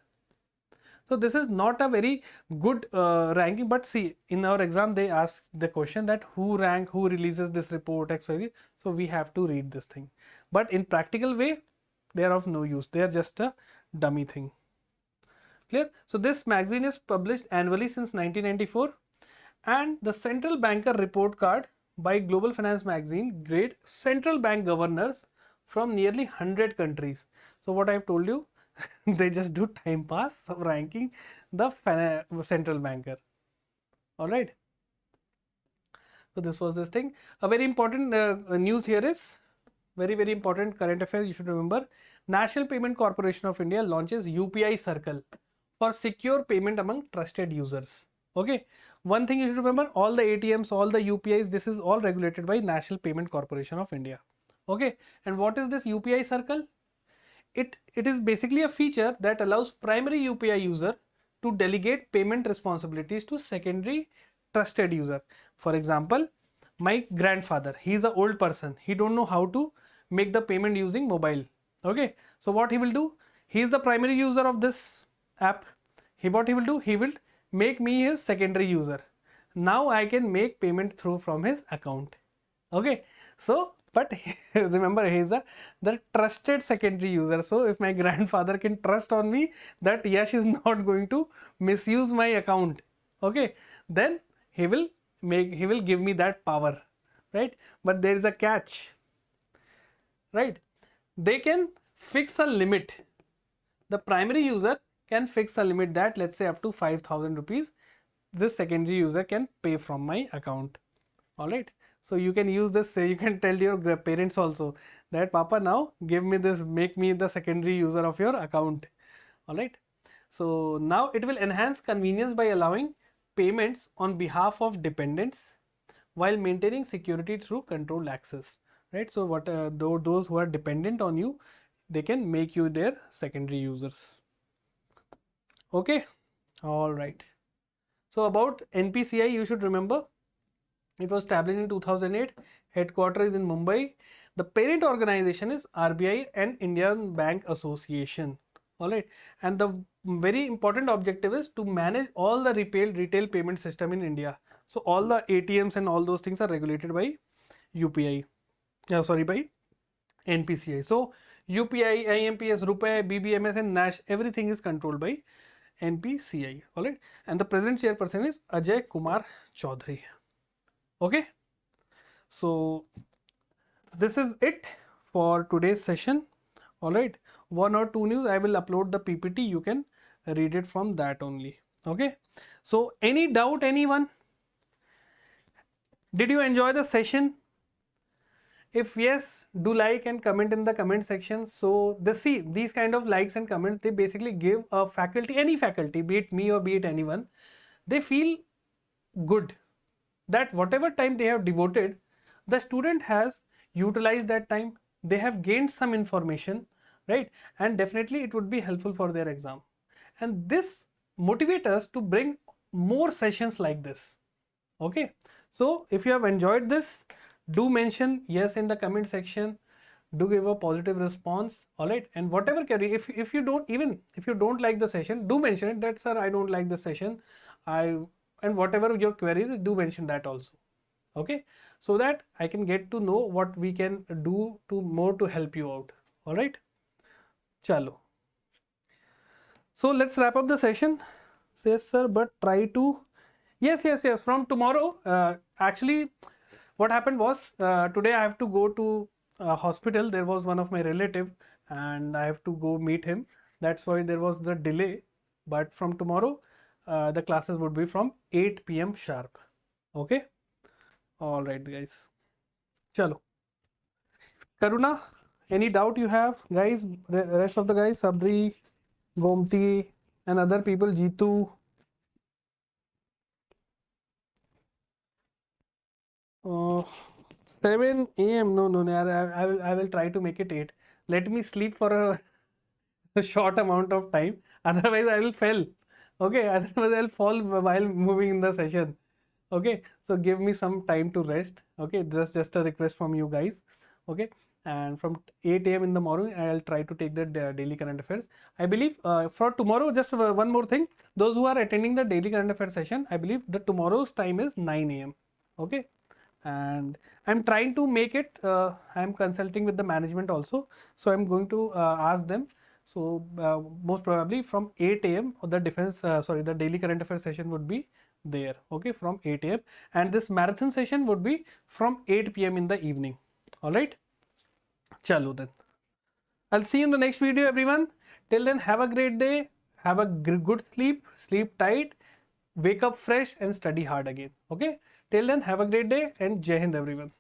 So this is not a very good ranking, but see, in our exam they ask the question that who releases this report XYZ. So we have to read this thing, but in practical way they are of no use, they are just a dummy thing. Clear? So this magazine is published annually since 1994, and the central banker report card by Global Finance magazine grade central bank governors from nearly 100 countries. So what I've told you, they just do time pass of ranking the central banker. All right. So this was this thing. A very important news here is very important current affairs. You should remember, National Payment Corporation of India launches UPI Circle for secure payment among trusted users. Okay, one thing you should remember, all the ATMs, all the UPIs, this is all regulated by National Payment Corporation of India. Okay, and what is this UPI Circle? It is basically a feature that allows primary UPI user to delegate payment responsibilities to secondary trusted user. For example, my grandfather, he is an old person, he don't know how to make the payment using mobile. Okay, so what he will do, he is the primary user of this app. What he will do, he will make me his secondary user. Now I can make payment through from his account. Okay, so but remember, he is the trusted secondary user. So if my grandfather can trust on me that Yash is not going to misuse my account, okay, then he will give me that power, right? But there is a catch, right? They can fix a limit. The primary user can fix a limit that, let's say, up to 5,000 rupees this secondary user can pay from my account. All right, so you can use this, you can tell your parents also that Papa, now give me this, make me the secondary user of your account. All right, so now it will enhance convenience by allowing payments on behalf of dependents while maintaining security through controlled access, right? So what those who are dependent on you, they can make you their secondary users. Okay, all right. So about NPCI, you should remember, it was established in 2008, headquarters is in Mumbai. The parent organization is RBI and Indian Bank Association. All right, and the very important objective is to manage all the retail payment system in India. So all the ATMs and all those things are regulated by UPI. By NPCI. So UPI, IMPS, RuPay, BBMS and NASH, everything is controlled by NPCI. All right, and the present chairperson is Ajay Kumar Chaudhary. Okay, so this is it for today's session. All right, one or two news, I will upload the PPT, you can read it from that only. Okay, so any doubt, anyone? Did you enjoy the session? If yes, do like and comment in the comment section. So these kind of likes and comments, they basically give a faculty, any faculty, be it me or be it anyone, they feel good that whatever time they have devoted, the student has utilized that time, they have gained some information, right? And definitely it would be helpful for their exam. And this motivates us to bring more sessions like this. Okay, so if you have enjoyed this, do mention yes in the comment section, do give a positive response. All right, and whatever query, if you don't like the session, do mention it that sir, I don't like the session, and whatever your queries, do mention that also. Okay, so that I can get to know what we can do to help you out. All right, chalo. So let's wrap up the session. Yes sir, but try to, yes, from tomorrow. Actually what happened was, today I have to go to hospital. There was one of my relative and I have to go meet him. That's why there was the delay. But from tomorrow, the classes would be from 8 PM sharp. Okay. All right, guys. Chalo. Karuna, any doubt you have, guys? Rest of the guys, Sabri, Gomti, and other people, Jitu. 7 AM. No. I will try to make it 8. Let me sleep for a short amount of time. Otherwise, I will fail. Okay. Otherwise, I'll fall while moving in the session. Okay. So give me some time to rest. Okay. That's just a request from you guys. Okay. and from 8 a.m. in the morning I'll try to take the daily current affairs. I believe for tomorrow, just one more thing, those who are attending the daily current affairs session, I believe the tomorrow's time is 9 a.m. okay, and I'm trying to make it, I'm consulting with the management also, so I'm going to ask them. So most probably from 8 a.m. or the the daily current affairs session would be there, okay, from 8 a.m. and this marathon session would be from 8 p.m. in the evening. All right, chalo then. I'll see you in the next video, everyone. Till then, have a great day. Have a good sleep. Sleep tight. Wake up fresh and study hard again. Okay. Till then, have a great day and Jai Hind, everyone.